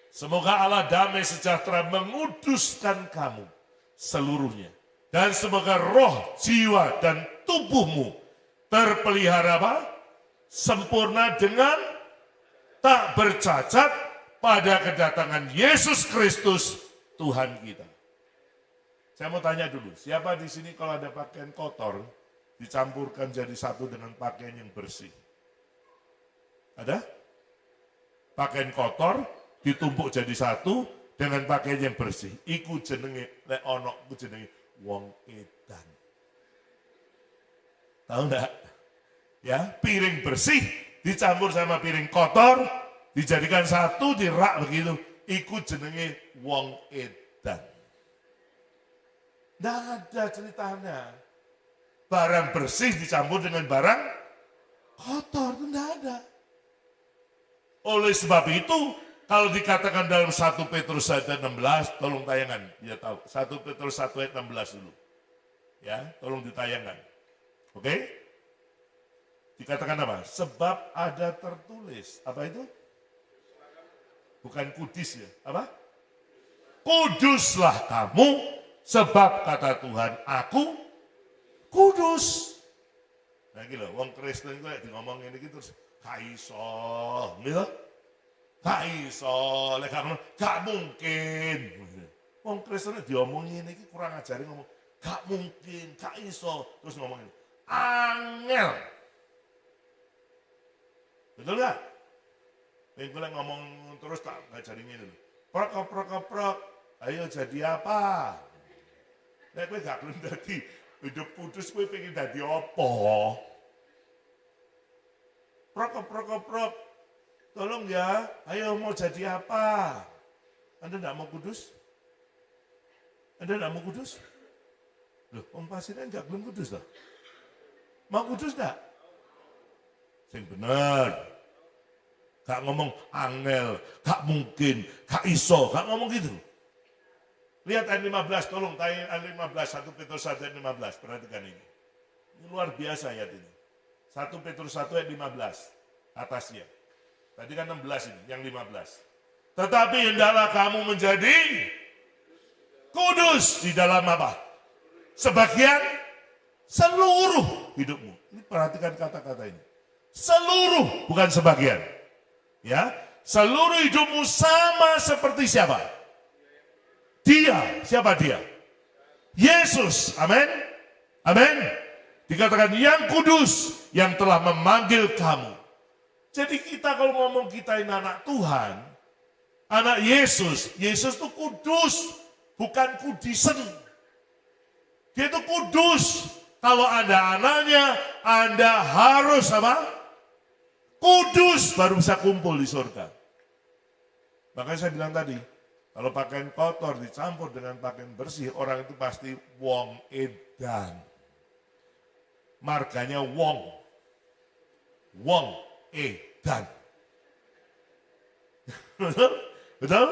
Speaker 3: Semoga Allah damai sejahtera menguduskan kamu seluruhnya. Dan semoga roh, jiwa, dan tubuhmu terpelihara apa? Sempurna dengan tak bercacat pada kedatangan Yesus Kristus Tuhan kita. Saya mau tanya dulu, siapa di sini kalau ada pakaian kotor, dicampurkan jadi satu dengan pakaian yang bersih? Ada? Pakaian kotor ditumpuk jadi satu dengan pakaian yang bersih. Iku jenenge lek ono iku jenenge wong edan. Tahu enggak? Ya, piring bersih dicampur sama piring kotor, dijadikan satu, dirak begitu. Iku jenenge wong edan. Enggak ada ceritanya. Barang bersih dicampur dengan barang kotor, itu tidak ada. Oleh sebab itu, kalau dikatakan dalam 1 Petrus ayat 16, tolong tayangan, dia tahu. 1 Petrus 1 ayat 16 dulu. Ya, tolong ditayangkan. Oke? Dikatakan apa? Sebab ada tertulis. Apa itu? Bukan kudus ya. Apa? Kuduslah kamu, sebab kata Tuhan, aku kudus. Nah gitu, wong Kristen itu di ngomong ini gitu terus gak iso, gitu. Gak iso, gak mungkin. Wong Kristen diomongin ini kurang ajarin ngomong gak mungkin, gak iso, terus ngomong ini angel. Betul gak? Minggu ngomong terus tak ngajarin ini. Prok, ayo jadi apa? Nek kowe gak belum jadi hidup kudus, kowe pengen dadi apa? Prok. Tolong ya, ayo mau jadi apa? Anda enggak mau kudus? Anda enggak mau kudus? Loh, Om Pasiran enggak belum kudus loh. Mau kudus enggak? Sing bener. Gak ngomong angel, gak mungkin, gak iso, gak ngomong gitu. Lihat ayat 15, tolong tanya ayat 15, 1 Petrus 1 ayat 15, perhatikan ini. Ini luar biasa ayat ini. 1 Petrus 1 ayat 15. atasnya. Tadi kan 16 ini, yang 15. Tetapi hendaklah kamu menjadi kudus di dalam apa? Sebagian seluruh hidupmu. Ini perhatikan kata-kata ini. Seluruh, bukan sebagian. Ya, seluruh hidupmu sama seperti siapa? Dia. Siapa dia? Yesus. Amin. Amin. Dikatakan yang kudus yang telah memanggil kamu. Jadi kita kalau ngomong kita ini anak Tuhan, anak Yesus, Yesus itu kudus, bukan kudisen. Dia itu kudus. Kalau Anda anaknya, Anda harus apa? Kudus baru bisa kumpul di surga. Makanya saya bilang tadi, kalau pakaian kotor dicampur dengan pakaian bersih, orang itu pasti wong edan. Marganya wong. Wong edan. Betul? Betul?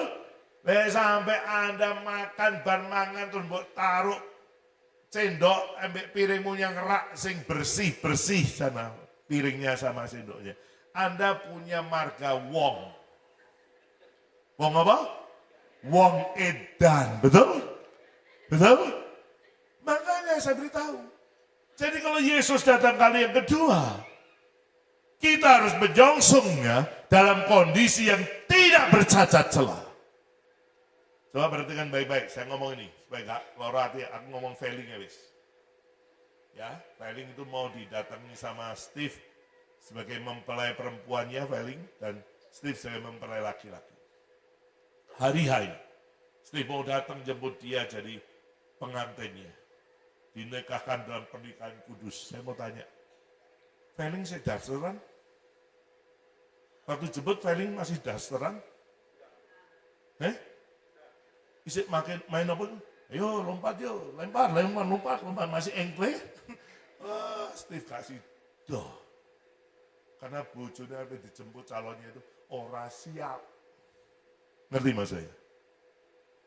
Speaker 3: Sampai Anda makan bar mangan terus mbok taruh sendok ambek piringmu yang rak sing bersih-bersih sana piringnya sama sendoknya. Anda punya marga wong. Wong apa? Wong edan. Betul? Betul? Makanya saya beritahu. Jadi kalau Yesus datang kali yang kedua, kita harus menyongsongnya dalam kondisi yang tidak bercacat celah. Coba perhatikan baik-baik, saya ngomong ini, supaya gak loro hati, aku ngomong failing ya wis. Ya, failing itu mau didatangi sama Steve sebagai mempelai perempuannya, failing, dan Steve sebagai mempelai laki-laki. Hari ini, Steve mau datang jemput dia jadi pengantinnya. Dinikahkan dalam pernikahan kudus. Saya mau tanya, failing saya dasteran? Waktu jemput failing masih dasteran? Isik main apa? Ayo lompat yuk, lempar, masih engkle. Steve kasih doh. Karena bojone habis dijemput calonnya itu ora siap. Ngerti mas saya?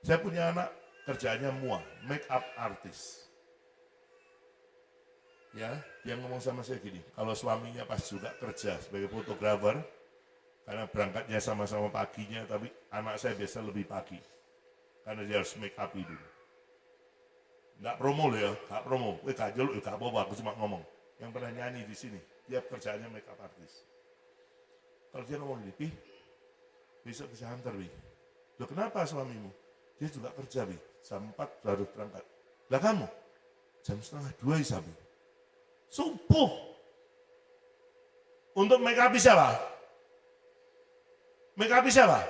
Speaker 3: Saya punya anak kerjanya make up artist. Ya, dia ngomong sama saya gini, kalau suaminya pas juga kerja sebagai fotografer, karena berangkatnya sama-sama paginya, tapi anak saya biasa lebih pagi. Karena dia harus make up dulu. Nggak promo loh ya, nggak promo. Gak jolok, gak apa-apa, aku cuma ngomong. Yang pernah nyanyi di sini, dia kerjaannya make up artist. Kalau dia ngomong gini, Pi, besok bisa hantar, Pi. Loh kenapa suamimu? Dia juga kerja, Pi. Jam 4 baru berangkat. Lah kamu? Jam 1:30 bisa, Pi. Subuh. Untuk make up siapa? Make up siapa?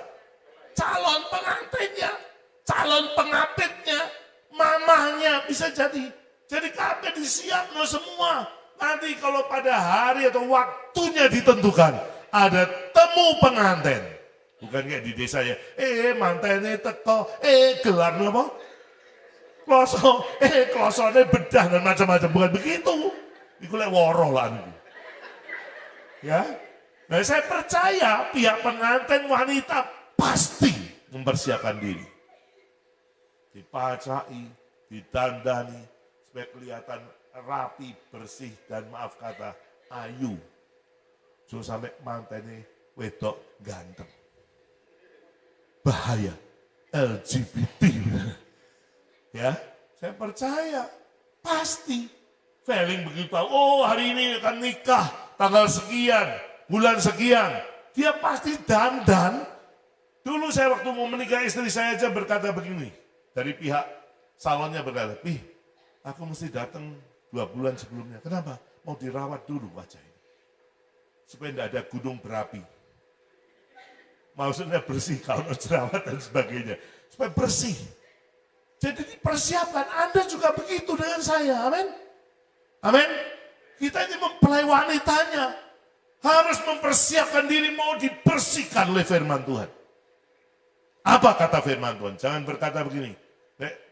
Speaker 3: Calon pengantinnya, calon pengapitnya, mamahnya bisa jadi. Jadi kabeh disiapno semua. Nanti kalau pada hari atau waktunya ditentukan, ada temu pengantin. Bukan kayak di desa ya, mantene teko, gelar apa? Kloso, klosone bedah dan macam-macam. Bukan begitu. Iku lek woro lah niku. Ya. Nah, saya percaya pihak pengantin wanita pasti mempersiapkan diri. Dipacai, didandani supaya kelihatan rapi, bersih dan maaf kata ayu. So sampai mantene wedok ganteng. Bahaya LGBT. Ya, saya percaya pasti. Feeling begitu, oh hari ini akan nikah, tanggal sekian, bulan sekian. Dia pasti dandan. Dulu saya waktu mau menikah istri saya aja berkata begini. Dari pihak salonnya berkata, Pi, aku mesti datang 2 bulan sebelumnya. Kenapa? Mau dirawat dulu wajah ini. Supaya tidak ada gunung berapi. Maksudnya bersih, kalau jerawat dan sebagainya. Supaya bersih. Jadi dipersiapkan, Anda juga begitu dengan saya, amin. Amin. Kita ini mempelai wanitanya. Harus mempersiapkan diri mau dibersihkan oleh firman Tuhan. Apa kata firman Tuhan? Jangan berkata begini.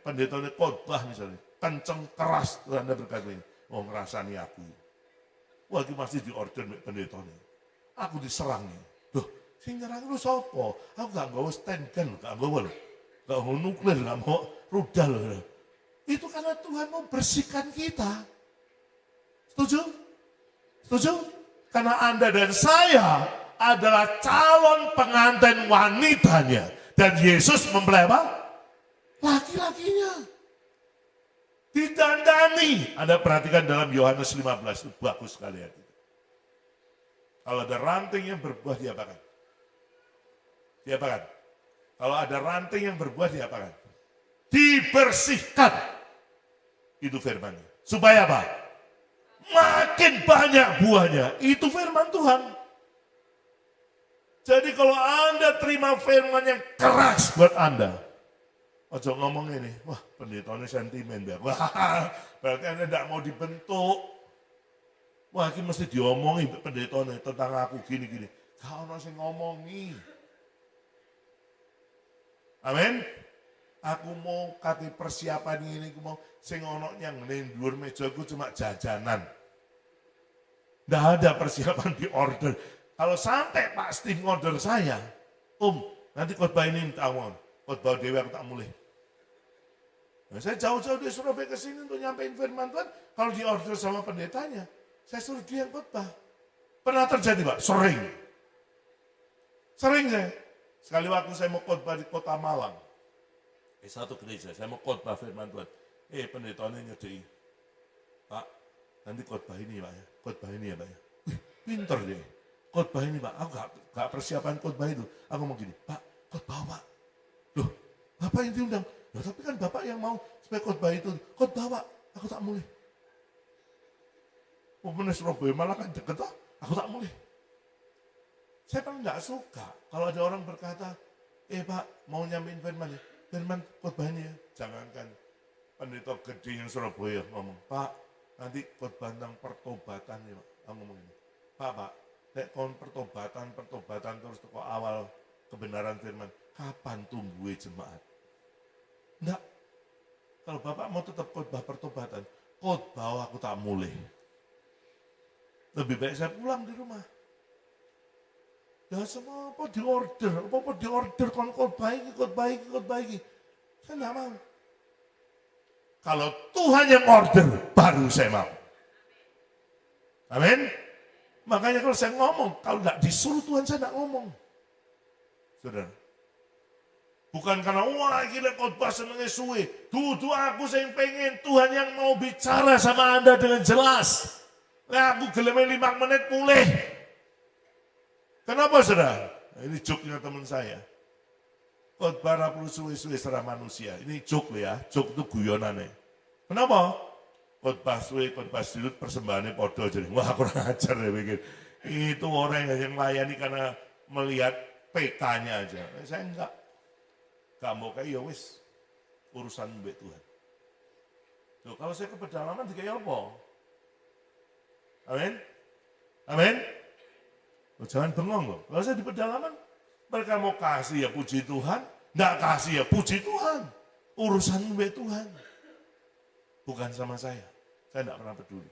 Speaker 3: Pendeta ini khotbah misalnya. Kenceng keras. Anda berkata ini. Oh ngerasani aku. Wah ini masih diorder pendeta ini. Aku diserang ini. Duh, sing nyerang lu sopo? Aku gak bawa stand gun. Gak bawa loh. Gak mau nuklir. Gak mau rudal loh. Itu karena Tuhan mau bersihkan kita. Setuju? Setuju? Karena Anda dan saya adalah calon pengantin wanitanya. Dan Yesus mempelai apa? Laki-lakinya. Didandani. Anda perhatikan dalam Yohanes 15, itu bagus sekali ya. Kalau ada ranting yang berbuah diapakan? Diapakan? Kalau ada ranting yang berbuah diapakan? Dibersihkan. Itu firman-Nya. Supaya apa? Makin banyak buahnya. Itu firman Tuhan. Jadi kalau Anda terima firman yang keras buat Anda, ojo ngomong ini, wah pendetanya sentimen ya. Wah, berarti Anda tidak mau dibentuk. Wah, ini mesti diomongi pendetanya tentang aku gini-gini. Kau nasi ngomongi. Amin. Aku mau kati persiapan ini, aku mau sing ono yang ngendur mejaku cuma jajanan. Nggak ada persiapan di order. Kalau sampai Pak Steve order saya, nanti khotbah ini minta uang. Khotbah Dewi aku tak mulai. Nah, saya jauh-jauh dari Surabaya ke sini untuk nyampein firman Tuhan. Kalau di order sama pendetanya, saya suruh dia yang khotbah. Pernah terjadi Pak? Sering. Sering saya. Sekali waktu saya mau khotbah di kota Malang. Satu gereja, saya mau khotbah firman Tuhan. Pendetanya nyedei. Pak, nanti khotbah ini Pak ya. Khotbah ini ya Pak ya. Pinter deh. Khotbah ini Pak, aku gak persiapan khotbah itu. Aku mau gini, Pak, khotbah Pak. Loh, Bapak yang diundang. Ya, tapi kan Bapak yang mau supaya khotbah itu. Khotbah Pak, aku tak mulai. Pemenang Surabaya malah kan deket lah, aku tak mulai. Saya kan gak suka kalau ada orang berkata, Pak, mau nyampein firman khotbah ini ya. Jangankan pendeta gede yang Surabaya ngomong, Pak, nanti khotbah tentang pertobatan ya Pak. Aku ngomong ini, Pak, nek kon pertobatan terus ke awal kebenaran firman, kapan tumbuh jemaat? Enggak. Kalau Bapak mau tetap khotbah pertobatan, khotbah aku tak mulai. Lebih baik saya pulang di rumah. Ya semua apa di order, kon khotbah iki. Saya enggak mau. Kalau Tuhan yang order, baru saya mau. Amin. Makanya kalau saya ngomong, kalau tidak disuruh Tuhan saya tidak ngomong. Saudara. Bukan karena, wah gila khotbah senengnya suwe. Dudu aku yang pengen Tuhan yang mau bicara sama Anda dengan jelas. Nah aku gelem 5 menit mulai. Kenapa saudara? Nah, ini joknya teman saya. Khotbah perlu suwe-suwe serah manusia. Ini jok ya, jok itu guyonannya. Kenapa? Khotbah suwe, khotbah sudut persembahannya podo jadi. Wah kurang ajar ya bikin. Itu orang yang melayani karena melihat petanya aja. Saya enggak. Kamu kayak ya wis urusan mbak Tuhan. Tuh, kalau saya ke pedalaman kayak apa? Amin. Amin. Oh, jangan bengong loh. Kalau saya di pedalaman, mereka mau kasih ya puji Tuhan, enggak kasih ya puji Tuhan. Urusan mbak Tuhan. Bukan sama saya. Saya enggak pernah peduli.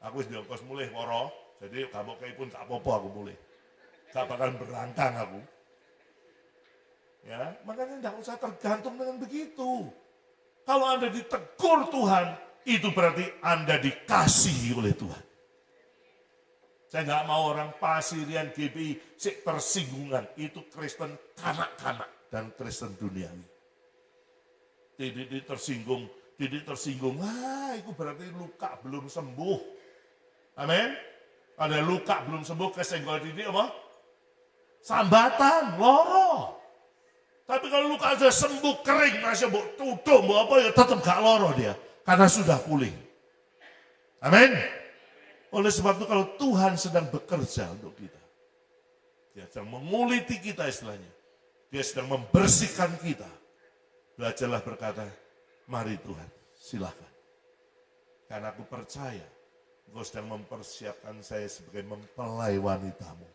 Speaker 3: Aku sudah ongkos mulai woro, jadi kamu kayak pun tak apa-apa aku mulai. Gak bakal berantang aku. Ya, makanya tidak usah tergantung dengan begitu. Kalau Anda ditegur Tuhan, itu berarti Anda dikasihi oleh Tuhan. Saya nggak mau orang Pasirian GBI tersinggungan. Itu Kristen kanak-kanak dan Kristen duniawi. Tidak tersinggung. Itu berarti luka belum sembuh. Amin. Ada luka belum sembuh, kesenggol titik apa? Sambatan, loro. Tapi kalau luka sudah sembuh, kering, masih mbok tutup, mbok apa ya tetap gak loro dia. Karena sudah pulih. Amin. Oleh sebab itu kalau Tuhan sedang bekerja untuk kita. Dia sedang menguliti kita istilahnya. Dia sedang membersihkan kita. Belajarlah berkata, mari Tuhan, silakan. Karena aku percaya, Engkau sedang mempersiapkan saya sebagai mempelai wanitamu.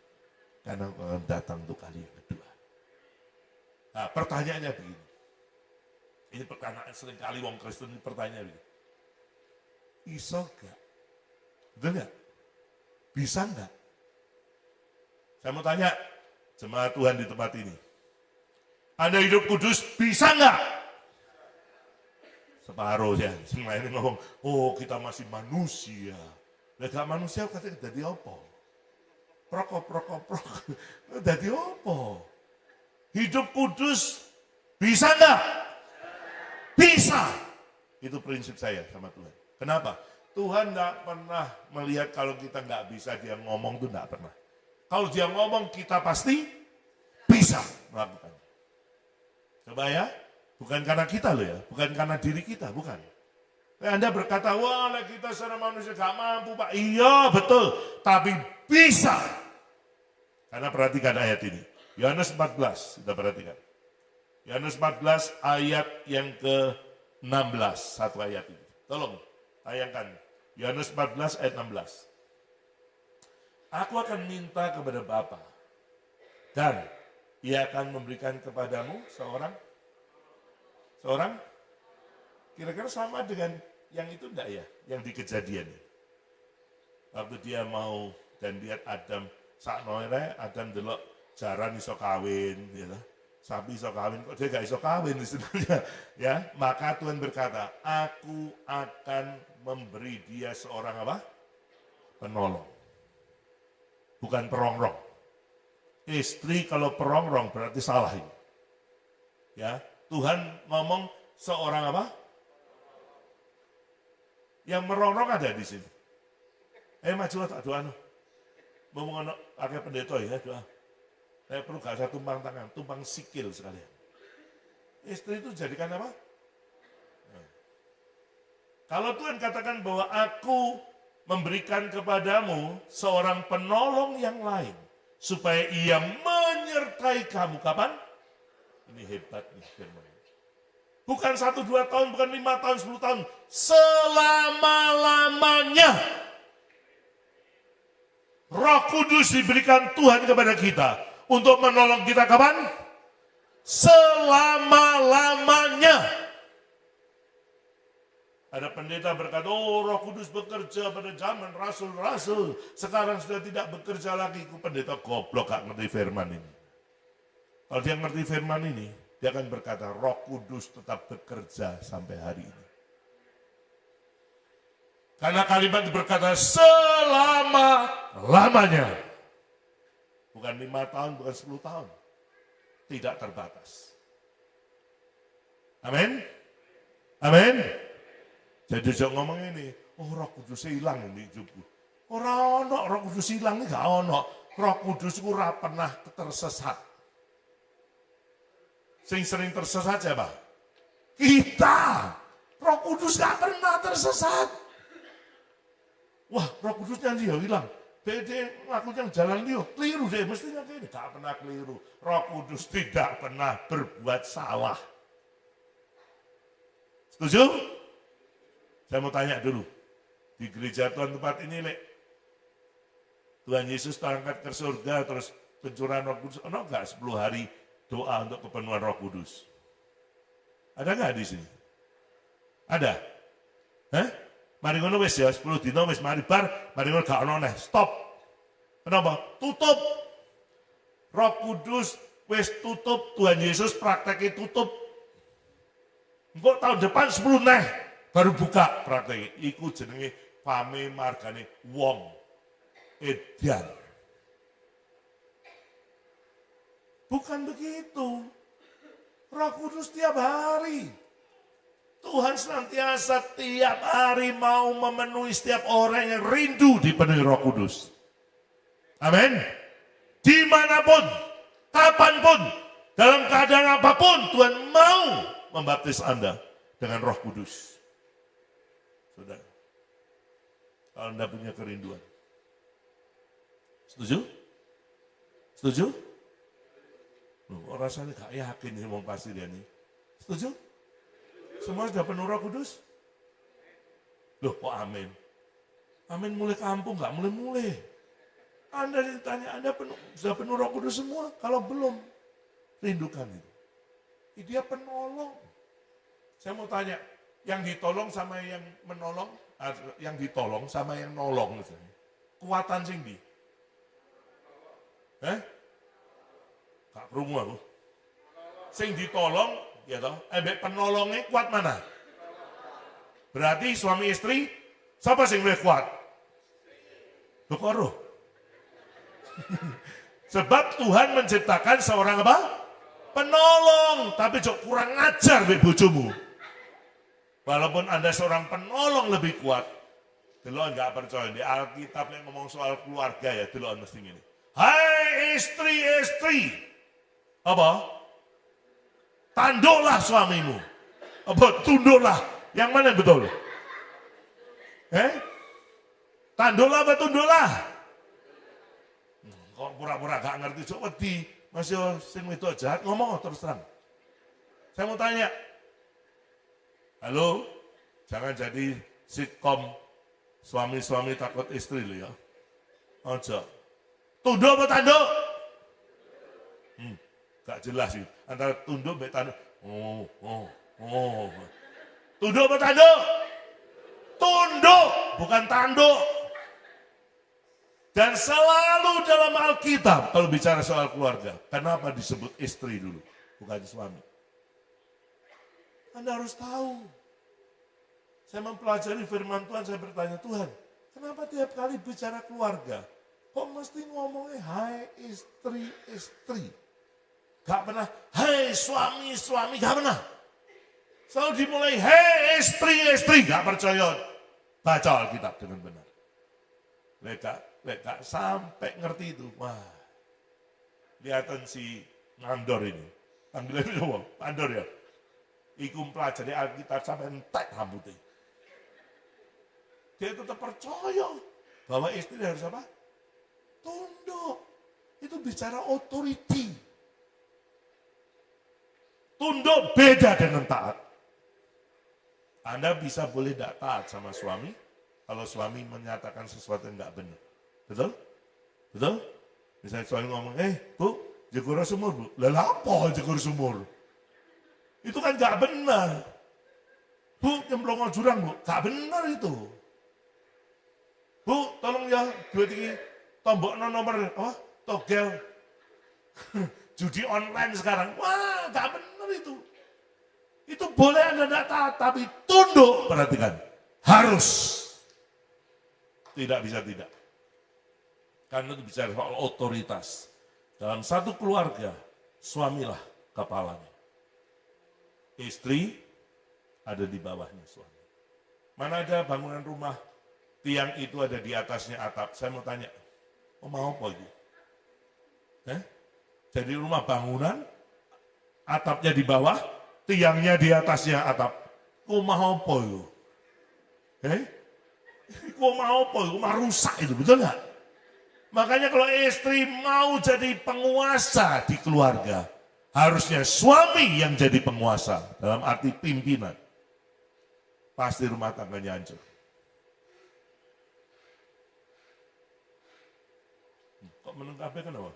Speaker 3: Karena Engkau akan datang untuk kali yang kedua. Nah, pertanyaannya begini. Ini pertanyaan seringkali wong Kristen ini pertanyaan begini. Iso gak? Betul gak? Bisa gak? Saya mau tanya, jemaat Tuhan di tempat ini. Anda hidup kudus, bisa gak? Separuh ya, yang lain ngomong, oh kita masih manusia. Lah gak manusia katanya dadi opo? Prok. Dadi opo? Hidup kudus bisa enggak? Bisa. Itu prinsip saya sama Tuhan. Kenapa? Tuhan enggak pernah melihat kalau kita enggak bisa, dia ngomong tuh enggak pernah. Kalau dia ngomong kita pasti bisa melakukannya. Coba ya, bukan karena kita loh ya, bukan karena diri kita, bukan. Anda berkata, wah kita secara manusia gak mampu Pak. Iya betul, tapi bisa. Karena perhatikan ayat ini. Yohanes 14, kita perhatikan. Yohanes 14 ayat yang ke-16, satu ayat ini. Tolong, tayangkan. Yohanes 14 ayat 16. Aku akan minta kepada Bapa, dan Ia akan memberikan kepadamu seorang? Kira-kira sama dengan yang itu enggak ya? Yang di Kejadian. Waktu dia mau dan lihat Adam, sak noire Adam delok jaran iso kawin, gitu. Sapi iso kawin, kok dia gak iso kawin istilahnya, ya. Maka Tuhan berkata, aku akan memberi dia seorang apa? Penolong. Bukan perongrong. Istri kalau perongrong berarti salah ini. Ya, Tuhan ngomong seorang apa? Yang merongrong ada di sini. Maju tak doa no. Mau ngono akeh pendeta ya doa. Saya perlu gak usah tumpang tangan, tumpang sikil sekalian. Istri itu jadikan apa? Nah. Kalau Tuhan katakan bahwa aku memberikan kepadamu seorang penolong yang lain, supaya ia menyertai kamu, kapan? Ini hebat nih firman. Bukan 1-2 tahun, bukan 5 tahun, 10 tahun, selama-lamanya. Roh Kudus diberikan Tuhan kepada kita untuk menolong kita kapan? Selama-lamanya. Ada pendeta berkata, oh Roh Kudus bekerja pada zaman rasul-rasul. Sekarang sudah tidak bekerja lagi. Ku pendeta goblok gak ngerti firman ini. Kalau dia ngerti firman ini, dia akan berkata, Roh Kudus tetap bekerja sampai hari ini. Karena kalimat berkata selama-lamanya. Bukan 5 tahun, bukan 10 tahun. Tidak terbatas. Amin? Amin? Jadi jangan ngomong ini, oh Roh Kudus hilang ini hidupku. Orang ono Roh Kudus hilang ini gak ono. Roh Kudus itu ora pernah tersesat. Sing sering tersesat siapa? Kita. Roh Kudus gak pernah tersesat. Wah, Roh Kudusnya dia hilang. Dede lakukan jalan dia, keliru deh. Mestinya dia gak pernah keliru. Roh Kudus tidak pernah berbuat salah. Setuju? Saya mau tanya dulu. Di gereja Tuhan tempat ini, Lek. Tuhan Yesus terangkat ke surga, terus pencurahan Roh Kudus. Ono enggak 10 hari doa untuk kepenuhan Roh Kudus? Ada enggak di sini? Ada? Hah? Mari ngono wis ya, 10 dina wis mari bar, mari ngono gak ono neh. Stop. Kenapa? Tutup. Roh Kudus wis tutup, Tuhan Yesus prakteknya tutup. Engko tahun depan 10 neh baru buka prakteknya. Iku jenenge pame margane wong edan. Bukan begitu. Roh Kudus tiap hari. Tuhan senantiasa tiap hari mau memenuhi setiap orang yang rindu dipenuhi Roh Kudus. Amin. Dimanapun, kapanpun, dalam keadaan apapun, Tuhan mau membaptis Anda dengan Roh Kudus. Saudara, kalau Anda punya kerinduan. Setuju? Setuju? Loh, rasanya gak yakin ini mau pasti dia nih. Setuju? Semua sudah penuh Roh Kudus? Loh kok amin? Amin mulai kampung, gak mulai-mulai. Anda ditanya, Anda sudah penuh Roh Kudus semua? Kalau belum, rindukan itu. Dia penolong. Saya mau tanya, yang ditolong sama yang menolong, yang ditolong sama yang nolong. Misalnya. Kuatan sing di? Gak perlu aku. Sing ditolong, ya toh, penolongnya kuat mana? Berarti suami istri, siapa sing lebih kuat? Loh kok roh? Sebab Tuhan menciptakan seorang apa? Penolong. Tapi jok kurang ajar be bojomu. Walaupun Anda seorang penolong lebih kuat, delok nggak percaya di Alkitab yang ngomong soal keluarga ya, delok mesti ini. Hai istri-istri, apa? Tanduklah suamimu. Apa? Tunduklah. Yang mana yang betul? Tanduklah apa tunduklah? Kok pura-pura gak ngerti, cok wedi. Masih sing itu jahat ngomong terus terang. Saya mau tanya. Halo, jangan jadi sitkom suami-suami takut istri lo ya. Ojo. Tunduk apa tanduk? Gak jelas sih. Antara tunduk dan tanduk. Tunduk apa tanduk? Tunduk, bukan tanduk. Dan selalu dalam Alkitab, kalau bicara soal keluarga, kenapa disebut istri dulu, bukan suami? Anda harus tahu. Saya mempelajari firman Tuhan, saya bertanya, Tuhan, kenapa tiap kali bicara keluarga, kok mesti ngomongnya, hai istri-istri? Gak pernah, hai suami-suami, gak pernah. Selalu dimulai, hai istri-istri, gak percaya. Baca Alkitab dengan benar. Leka sampai ngerti itu. Wah, lihatan si Mandor ini. Panggilannya apa? Mandor ya. Iku pelajari Alkitab sampai entek rambutnya. Dia tetap percaya bahwa istri harus apa? Tunduk. Itu bicara authority. Tunduk beda dengan taat. Anda bisa boleh tidak taat sama suami kalau suami menyatakan sesuatu yang tidak benar. Betul? Betul? Misalnya suami ngomong, Bu, jegur sumur, Bu. Lah apa jegur sumur? Itu kan gak benar. Bu, nyemplung jurang, Bu. Gak benar itu. Bu, tolong ya, 2-3 tombok nomor, togel. Judi online sekarang. Wah, gak benar itu. Itu boleh Anda tidak taat, tapi tunduk, perhatikan. Harus. Tidak bisa tidak. Karena itu bicara soal otoritas. Dalam satu keluarga, suamilah kepalanya. Istri ada di bawahnya suami. Mana ada bangunan rumah, tiang itu ada di atasnya atap. Saya mau tanya, mau apa itu? Jadi rumah bangunan, atapnya di bawah, tiangnya di atasnya atap. Mau apa itu? Mau apa itu? Mau rusak itu, betul nggak? Makanya kalau istri mau jadi penguasa di keluarga, harusnya suami yang jadi penguasa, dalam arti pimpinan. Pasti rumah tangganya hancur. Kok meneng kabeh kenapa?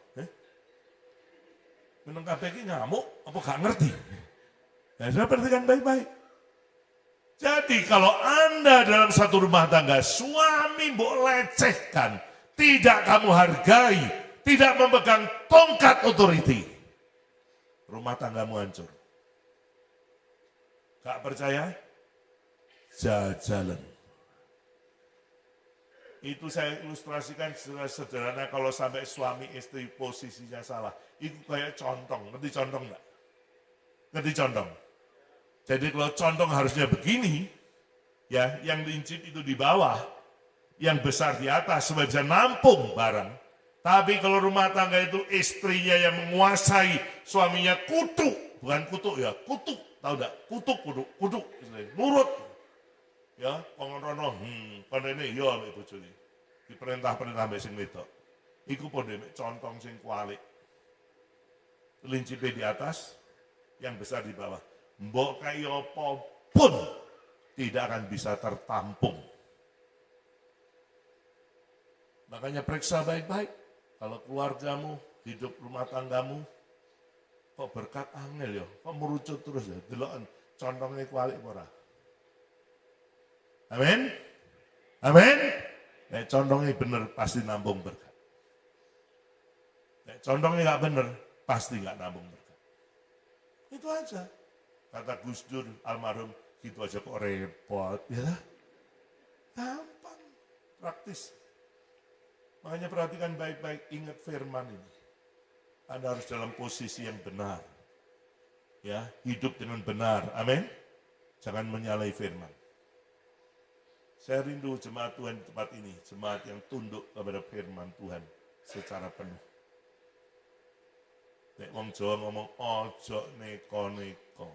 Speaker 3: Meneng kabeh ini ngamuk, apa gak ngerti? Nah, saya perhatikan baik-baik. Jadi kalau Anda dalam satu rumah tangga, suami mbok lecehkan, tidak kamu hargai, tidak memegang tongkat otoriti, rumah tanggamu hancur. Gak percaya? Jajalan. Itu saya ilustrasikan sederhana kalau sampai suami istri posisinya salah. Itu kayak contong, ngerti contong enggak? Ngerti contong? Jadi kalau contong harusnya begini, ya, yang lincip itu di bawah, yang besar di atas supaya bisa nampung barang. Tapi kalau rumah tangga itu istrinya yang menguasai, suaminya kutuk, bukan kutuk ya, kutuk, tahu enggak? Kutuk, nurut. Ya, pengono, ini ya ambek bojone. Diperintah-perintah ambek sing wedok. Iku padha mek contong sing kualik. Lincipe di atas, yang besar di bawah. Mbok kaya apa pun tidak akan bisa tertampung. Makanya periksa baik-baik. Kalau keluargamu, hidup rumah tanggamu, kok berkat angel ya, kok merucut terus ya, deloken contongnya kualik ora. Amin. Amin. Nek condongnya bener pasti nambung berkat. Nek condongnya nggak bener pasti nggak nambung berkat. Itu aja. Kata Gus Dur almarhum, gitu aja kok repot, ya? Gampang, praktis. Makanya perhatikan baik-baik, ingat firman ini. Anda harus dalam posisi yang benar. Ya, hidup dengan benar. Amin. Jangan menyalahi firman. Saya rindu jemaat Tuhan di tempat ini, jemaat yang tunduk kepada firman Tuhan secara penuh. Nek wong Jawa ngomong ojo neko-neko.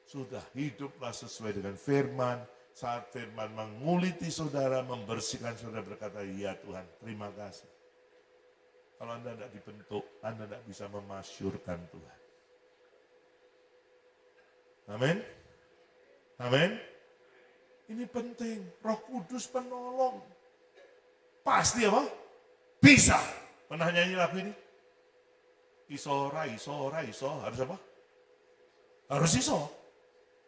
Speaker 3: Sudah, hiduplah sesuai dengan firman. Saat firman menguliti saudara, membersihkan saudara, berkata, ya Tuhan, terima kasih. Kalau Anda tidak dibentuk, Anda tidak bisa memasyurkan Tuhan. Amin. Amin. Ini penting, Roh Kudus penolong. Pasti apa? Bisa. Pernah nyanyi lagu ini? Iso, harus apa? Harus iso.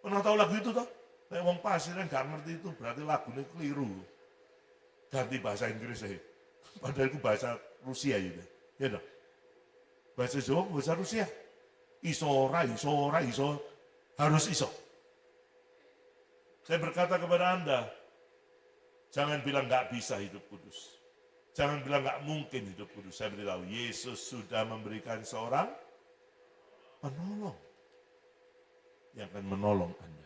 Speaker 3: Pernah tahu lagu itu toh? Nek wong pasir yang gak ngerti itu berarti lagunya keliru. Ganti bahasa Inggris aja. Padahal itu bahasa Rusia gitu. Ya dong. Bahasa Jawa, bahasa Rusia. Iso, harus iso. Saya berkata kepada Anda, jangan bilang gak bisa hidup kudus. Jangan bilang gak mungkin hidup kudus. Saya beritahu, Yesus sudah memberikan seorang penolong. Yang akan menolong Anda.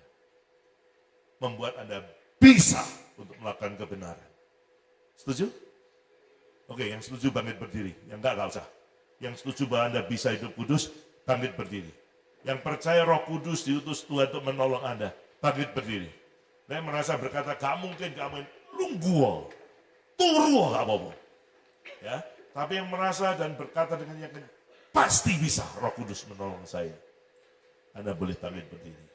Speaker 3: Membuat Anda bisa untuk melakukan kebenaran. Setuju? Oke, yang setuju bangkit berdiri. Yang enggak usah. Yang setuju bahwa Anda bisa hidup kudus, bangkit berdiri. Yang percaya Roh Kudus diutus Tuhan untuk menolong Anda, bangkit berdiri. Yang merasa berkata, gak mungkin, lungguo, turu, gak apa-apa. Ya, tapi yang merasa dan berkata dengan yakin, pasti bisa Roh Kudus menolong saya. Anda boleh bangkit berdiri.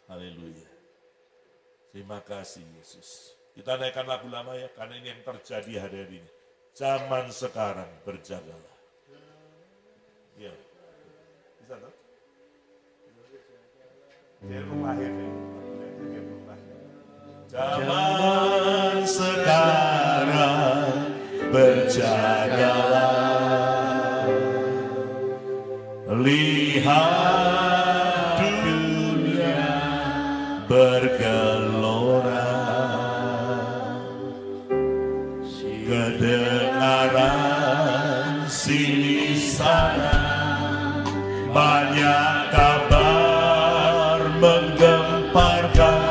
Speaker 3: Haleluya. Terima kasih Yesus. Kita naikkan lagu lama ya, karena ini yang terjadi hari-hari ini. Zaman sekarang berjagalah. Ya, bisa tak? Dia rumah ini. Zaman sekarang berjagalah. Lihat dunia bergelora. Kedengaran sini sana banyak kabar menggemparkan.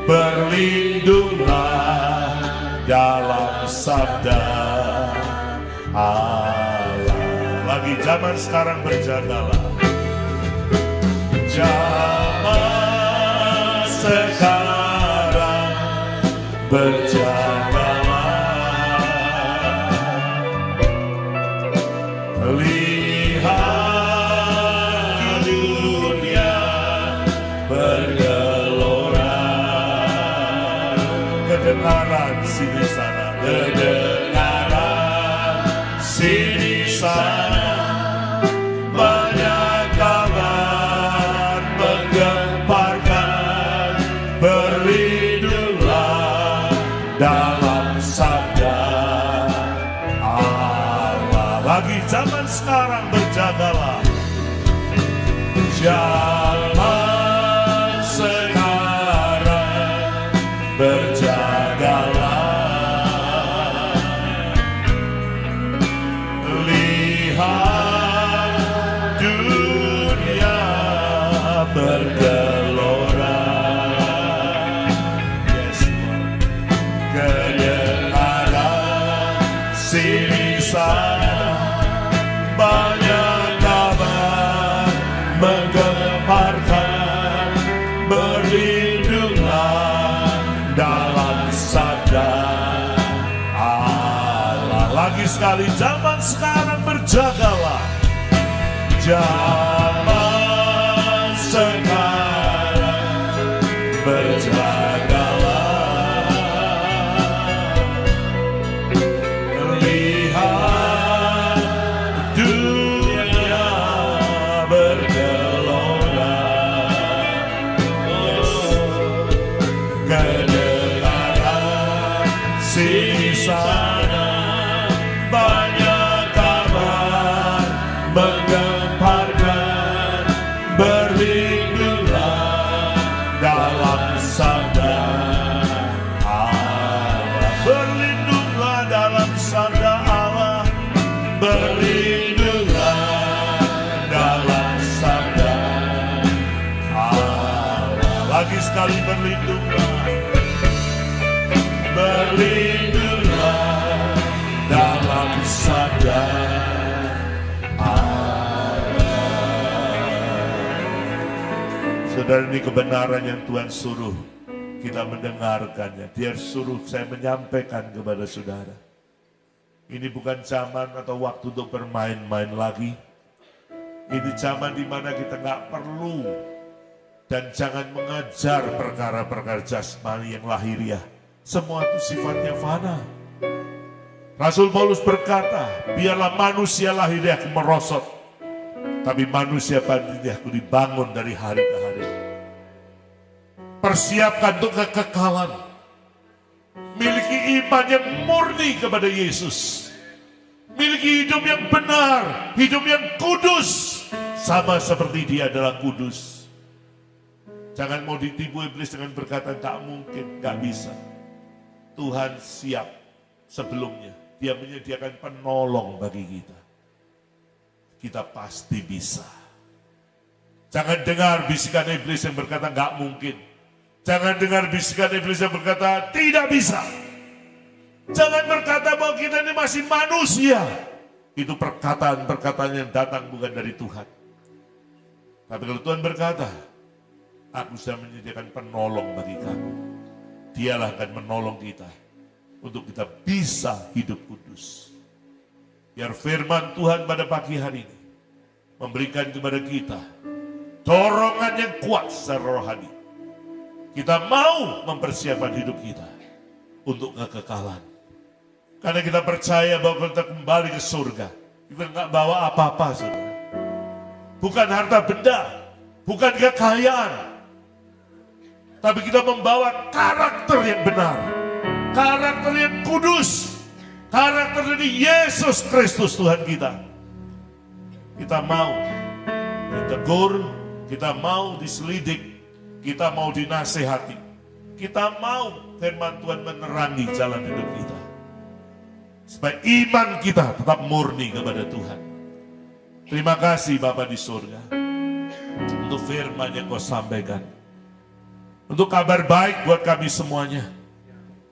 Speaker 3: Berlindunglah dalam sabda Allah. Lagi zaman sekarang berjagalah. Zaman sekarang berjagalah. Lihat dunia bergelora. Kedengaran sini sana, kedengaran sini sana, banyak kabar menggemparkan. Berlindunglah dalam sabda Allah. Lagi zaman sekarang berjagalah. Zaman sekarang berjagalah. Lihat dunia bergelora. Yes, Lord. Kedengaran sini sana banyak kabar menggemparkan. Berlindunglah dalam sabda Allah. Lagi sekali, zaman sekarang berjagalah. Zaman sekarang berjagalah. Lihat dunia bergelora. Kedengaran sini sana banyak kabar menggemparkan. Berlindunglah dalam sabda Allah. Mari berlindunglah, berlindunglah dalam sabda Allah. Saudara, ini kebenaran yang Tuhan suruh kita mendengarkannya. Dia suruh saya menyampaikan kepada saudara. Ini bukan zaman atau waktu untuk bermain-main lagi. Ini zaman di mana kita nggak perlu dan jangan mengajar perkara-perkara jasmani yang lahiriah. Semua itu sifatnya fana. Rasul Paulus berkata, biarlah manusia lahiriahku merosot, tapi manusia batiniahku dibangun dari hari ke hari. Persiapkan untuk kekekalan. Miliki iman yang murni kepada Yesus. Miliki hidup yang benar, hidup yang kudus. Sama seperti dia adalah kudus. Jangan mau ditipu iblis dengan berkata, tak mungkin, gak bisa. Tuhan siap sebelumnya. Dia menyediakan penolong bagi kita. Kita pasti bisa. Jangan dengar bisikan iblis yang berkata, gak mungkin. Jangan dengar bisikan iblis yang berkata, tidak bisa. Jangan berkata bahwa kita ini masih manusia. Itu perkataan-perkataan yang datang bukan dari Tuhan. Tapi kalau Tuhan berkata, aku sudah menyediakan penolong bagi kamu. Dialah akan menolong kita untuk kita bisa hidup kudus. Biar firman Tuhan pada pagi hari ini memberikan kepada kita dorongan yang kuat secara rohani. Kita mau mempersiapkan hidup kita untuk kekekalan. Karena kita percaya bahwa kita kembali ke surga, kita nggak bawa apa-apa, saudara. Bukan harta benda, bukan kekayaan, tapi kita membawa karakter yang benar, karakter yang kudus, karakter dari Yesus Kristus Tuhan kita. Kita mau ditegur, kita mau diselidik, kita mau dinasehati, kita mau firman Tuhan menerangi jalan hidup kita. Supaya iman kita tetap murni kepada Tuhan. Terima kasih Bapa di surga untuk firman yang Kau sampaikan. Untuk kabar baik buat kami semuanya.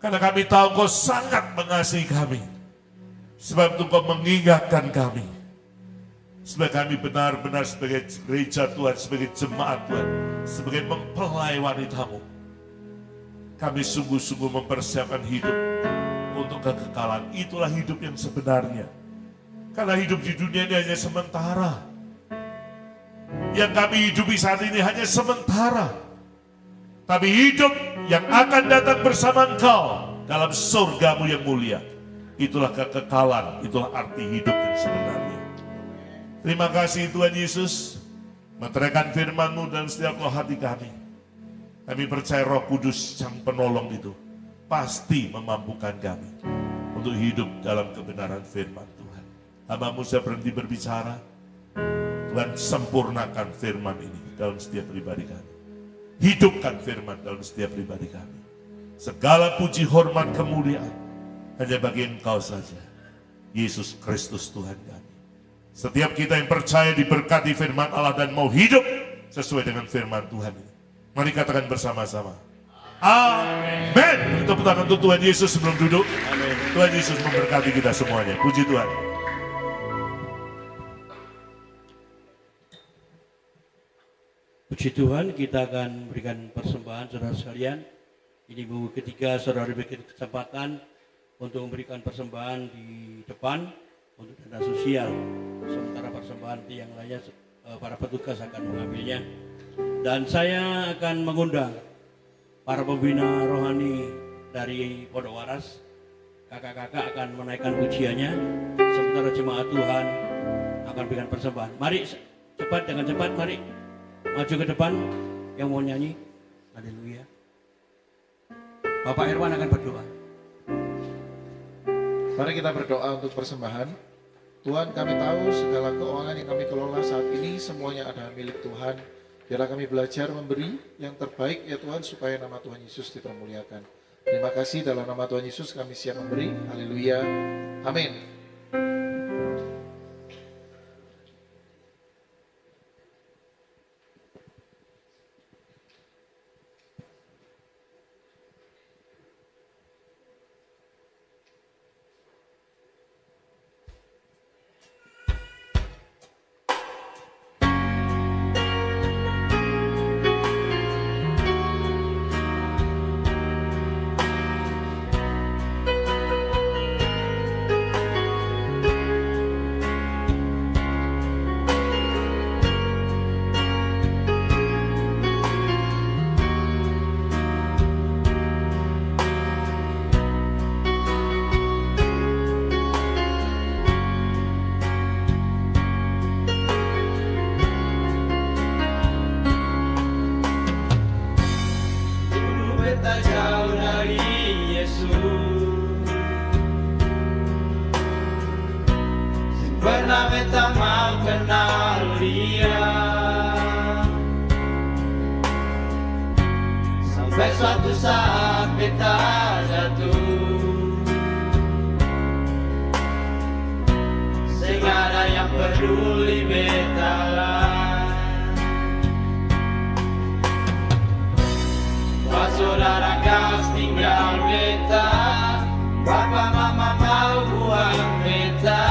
Speaker 3: Karena kami tahu Kau sangat mengasihi kami. Sebab itu Kau mengingatkan kami. Supaya kami benar-benar sebagai gereja Tuhan, sebagai jemaat Tuhan, sebagai mempelai wanita-Mu, kami sungguh-sungguh mempersiapkan hidup untuk kekekalan. Itulah hidup yang sebenarnya. Karena hidup di dunia ini hanya sementara. Yang kami hidupi saat ini hanya sementara. Tapi hidup yang akan datang bersama Engkau dalam surga-Mu yang mulia, itulah kekekalan, itulah arti hidup yang sebenarnya. Terima kasih Tuhan Yesus, meteraikan firman-Mu dan setiap roh hati kami. Kami percaya Roh Kudus Sang Penolong itu pasti memampukan kami untuk hidup dalam kebenaran firman Tuhan. Hamba-Mu sudah berhenti berbicara. Tuhan sempurnakan firman ini dalam setiap pribadi kami. Hidupkan firman dalam setiap pribadi kami. Segala puji, hormat, kemuliaan hanya bagi Engkau saja, Yesus Kristus Tuhan kami. Setiap kita yang percaya diberkati firman Allah dan mau hidup sesuai dengan firman Tuhan ini, mari katakan bersama-sama, amin. Tepuk tangan untuk Tuhan Yesus sebelum duduk. Amin. Tuhan Yesus memberkati kita semuanya. Puji Tuhan.
Speaker 1: Puji Tuhan, kita akan berikan persembahan saudara sekalian. Ini minggu ketiga saudara diberi kesempatan untuk memberikan persembahan di depan untuk dana sosial. Sementara persembahan yang lainnya para petugas akan mengambilnya. Dan saya akan mengundang para pembina rohani dari Pondok Waras. Kakak-kakak akan menaikkan pujiannya. Sementara jemaat Tuhan akan berikan persembahan. Mari cepat, dengan cepat, mari maju ke depan yang mau nyanyi. Haleluya. Bapak Irwan akan berdoa.
Speaker 2: Mari kita berdoa untuk persembahan. Tuhan, kami tahu segala keuangan yang kami kelola saat ini semuanya adalah milik Tuhan. Biarlah kami belajar memberi yang terbaik ya Tuhan, supaya nama Tuhan Yesus dipermuliakan. Terima kasih, dalam nama Tuhan Yesus kami siap memberi. Haleluya. Amin.
Speaker 4: tak jauh dari Yesus. Pernah beta mau kenal dia, sampai suatu saat beta jatuh. Sehingga ada yang peduli beta lah. Pas saudara gas tinggal beta, Bapa mama mau buang beta,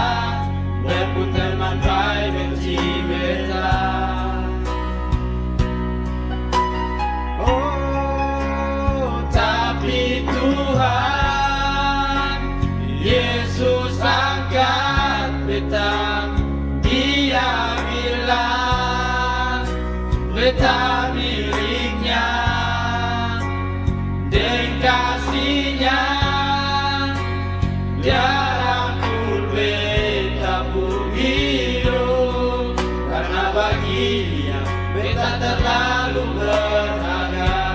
Speaker 4: berpun teman baik benci beta. Oh, tapi Tuhan Yesus angkat beta. Dia bilang beta miliknya, dan kasihnya dia rangkul beta pun hidup. Karena bagi dia beta terlalu berharga.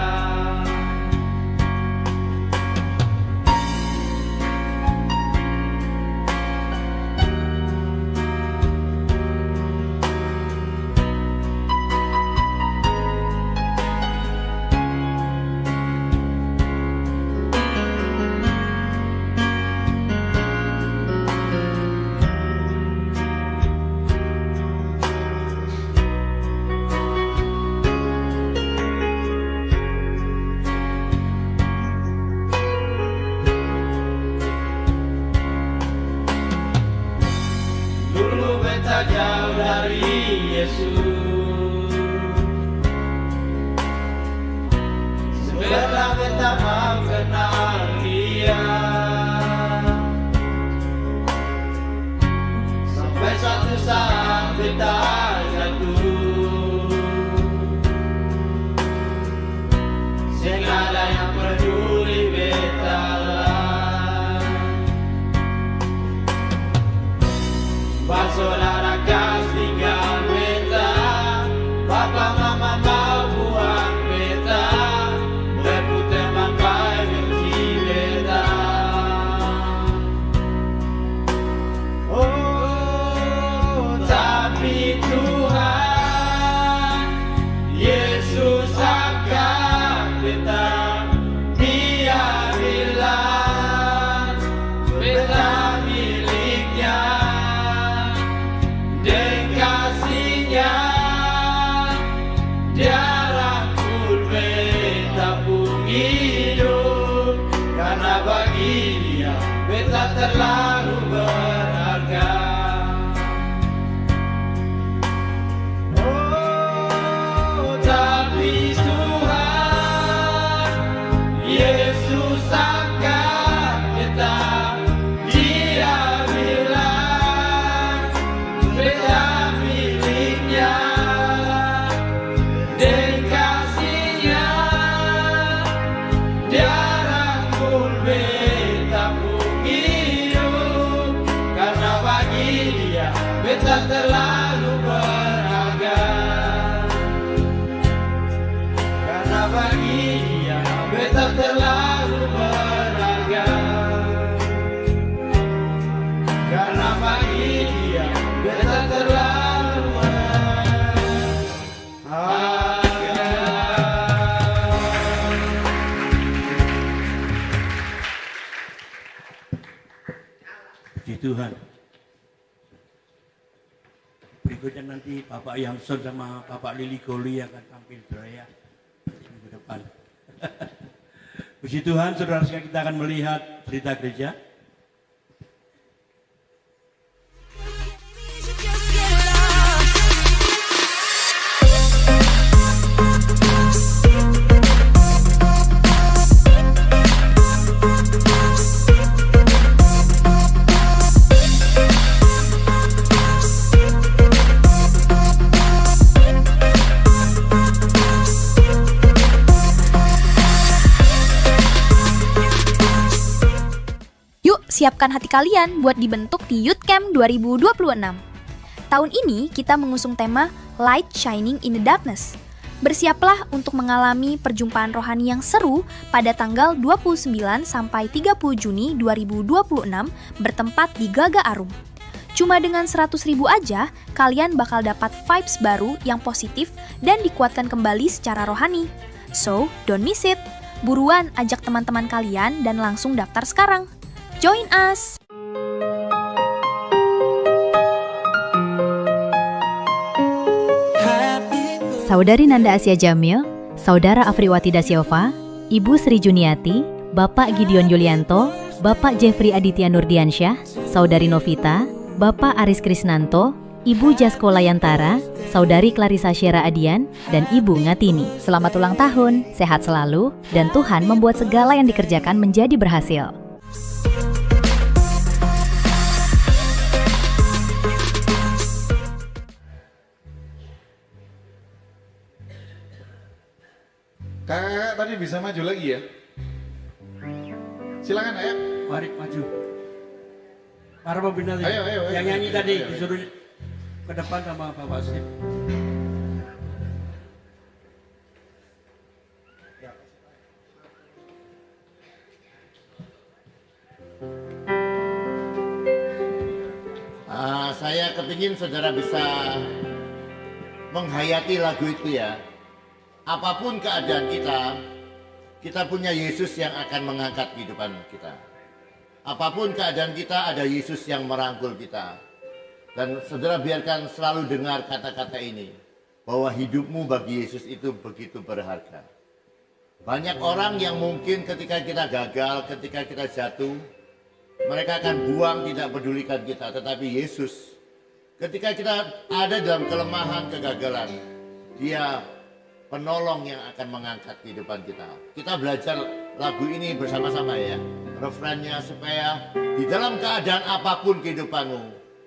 Speaker 4: Dulu beta jauh dari Yesus, sebenarnya beta mau kenal dia, sampai suatu saat beta jatuh. Sehingga ada yang peduli beta lah. Pas saudara gas tinggal beta, Bapa mama mau buang beta, berpun teman baik benci beta. Oh, tapi Tuhan Yesus angkat beta. Dia bilang beta miliknya, dan kasihnya dia rangkul beta pun hidup. Karena bagi dia beta terlalu berharga. Oh, tapi Tuhan Yesus angkat beta. Dia bilang beta miliknya, dan kasihnya dia rangkul beta pun hidup. Karena bagi dia beta terlalu berharga. Karena bagi dia beta terlalu berharga. Karena bagi dia beta terlalu berharga.
Speaker 1: Puji Tuhan. Berikutnya nanti Bapak Yamson sama Bapak Lili Goli akan tampil beraya minggu depan. Puji Tuhan, saudara sekalian, kita akan melihat cerita gereja.
Speaker 5: Siapkan hati kalian buat dibentuk di Youth Camp 2026. Tahun ini kita mengusung tema Light Shining in the Darkness. Bersiaplah untuk mengalami perjumpaan rohani yang seru pada tanggal 29 sampai 30 Juni 2026 bertempat di Gaga Arum. Cuma dengan 100.000 aja, kalian bakal dapat vibes baru yang positif dan dikuatkan kembali secara rohani. So, don't miss it. Buruan ajak teman-teman kalian dan langsung daftar sekarang. Join us!
Speaker 6: Saudari Nanda Asia Jamil, Saudara Afriwati Dasyova, Ibu Sri Juniati, Bapak Gideon Yulianto, Bapak Jeffrey Aditya Nurdiansyah, Saudari Novita, Bapak Aris Krisnanto, Ibu Jasko Layantara, Saudari Clarissa Syera Adian, dan Ibu Ngatini. Selamat ulang tahun, sehat selalu, dan Tuhan membuat segala yang dikerjakan menjadi berhasil.
Speaker 2: Kakak tadi bisa maju lagi ya? Silakan ya.
Speaker 1: Mari maju. Para pembina tadi.
Speaker 2: Ayo,
Speaker 1: yang nyanyi
Speaker 2: ayo,
Speaker 1: tadi
Speaker 2: ayo.
Speaker 1: disuruh ke depan sama Bapak Sip.
Speaker 7: Saya kepingin saudara bisa menghayati lagu itu ya. Apapun keadaan kita punya Yesus yang akan mengangkat kehidupan kita. Apapun keadaan kita, ada Yesus yang merangkul kita. Dan saudara biarkan selalu dengar kata-kata ini, bahwa hidupmu bagi Yesus itu begitu berharga. Banyak orang yang mungkin ketika kita gagal, ketika kita jatuh, mereka akan buang, tidak pedulikan kita. Tetapi Yesus, ketika kita ada dalam kelemahan, kegagalan, Dia penolong yang akan mengangkat kehidupan kita. Kita belajar lagu ini bersama-sama ya. Refrennya supaya di dalam keadaan apapun kehidupanmu,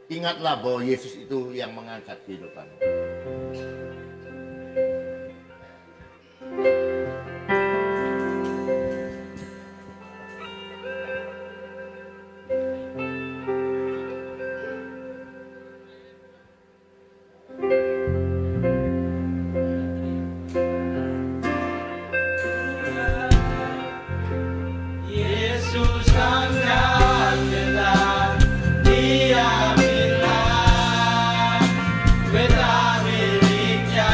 Speaker 7: ingatlah bahwa Yesus itu yang mengangkat kehidupanmu.
Speaker 4: Yesus angkat kita, Dia bilang kita miliknya,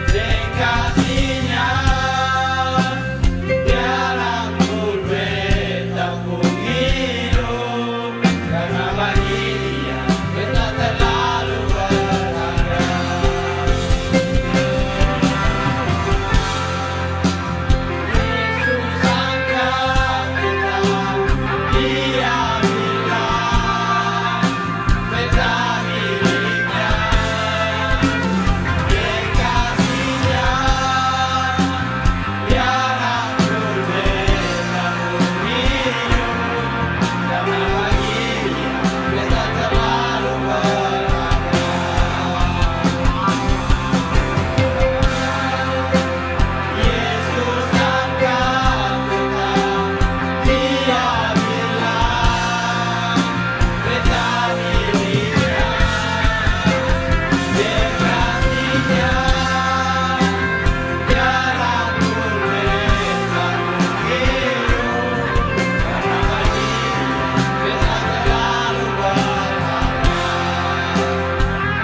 Speaker 4: dengan kasihnya Dia rangkul beta pun hidup, karena bagi Dia kita terlalu berharga. Yesus angkat kita, Dia bilang beta miliknya, dengan kasihnya Dia rangkul beta pun hidup, karena bagi Dia beta terlalu berharga. Yesus angkat kita, Dia bilang beta miliknya, dengan kasihnya Dia rangkul beta pun hidup, karena bagi Dia beta terlalu berharga. Karena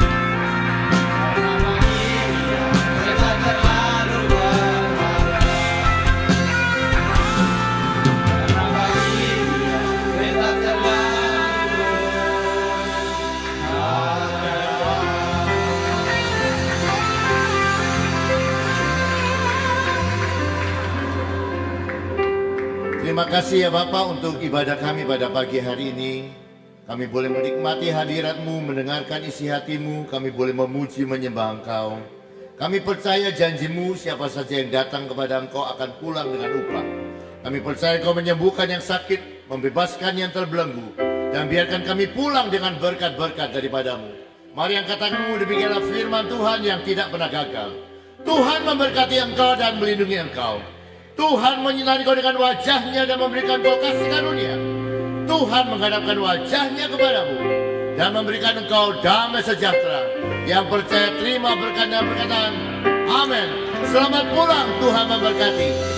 Speaker 4: bagi Dia beta terlalu berharga. Karena bagi Dia beta terlalu
Speaker 7: Terima kasih ya Bapak untuk ibadah kami pada pagi hari ini. Kami boleh menikmati hadirat-Mu, mendengarkan isi hati-Mu. Kami boleh memuji, menyembah Engkau. Kami percaya janji-Mu, siapa saja yang datang kepada Engkau akan pulang dengan upah. Kami percaya Engkau menyembuhkan yang sakit, membebaskan yang terbelenggu, dan biarkan kami pulang dengan berkat-berkat daripada-Mu. Mari angkat tanganmu, demikianlah firman Tuhan yang tidak pernah gagal. Tuhan memberkati engkau dan melindungi engkau. Tuhan menyinari kau dengan wajahnya dan memberikan kau kasih karunia. Tuhan menghadapkan wajahnya kepadamu dan memberikan engkau damai sejahtera. Yang percaya terima berkat dan berkatan. Amin. Selamat pulang, Tuhan memberkati.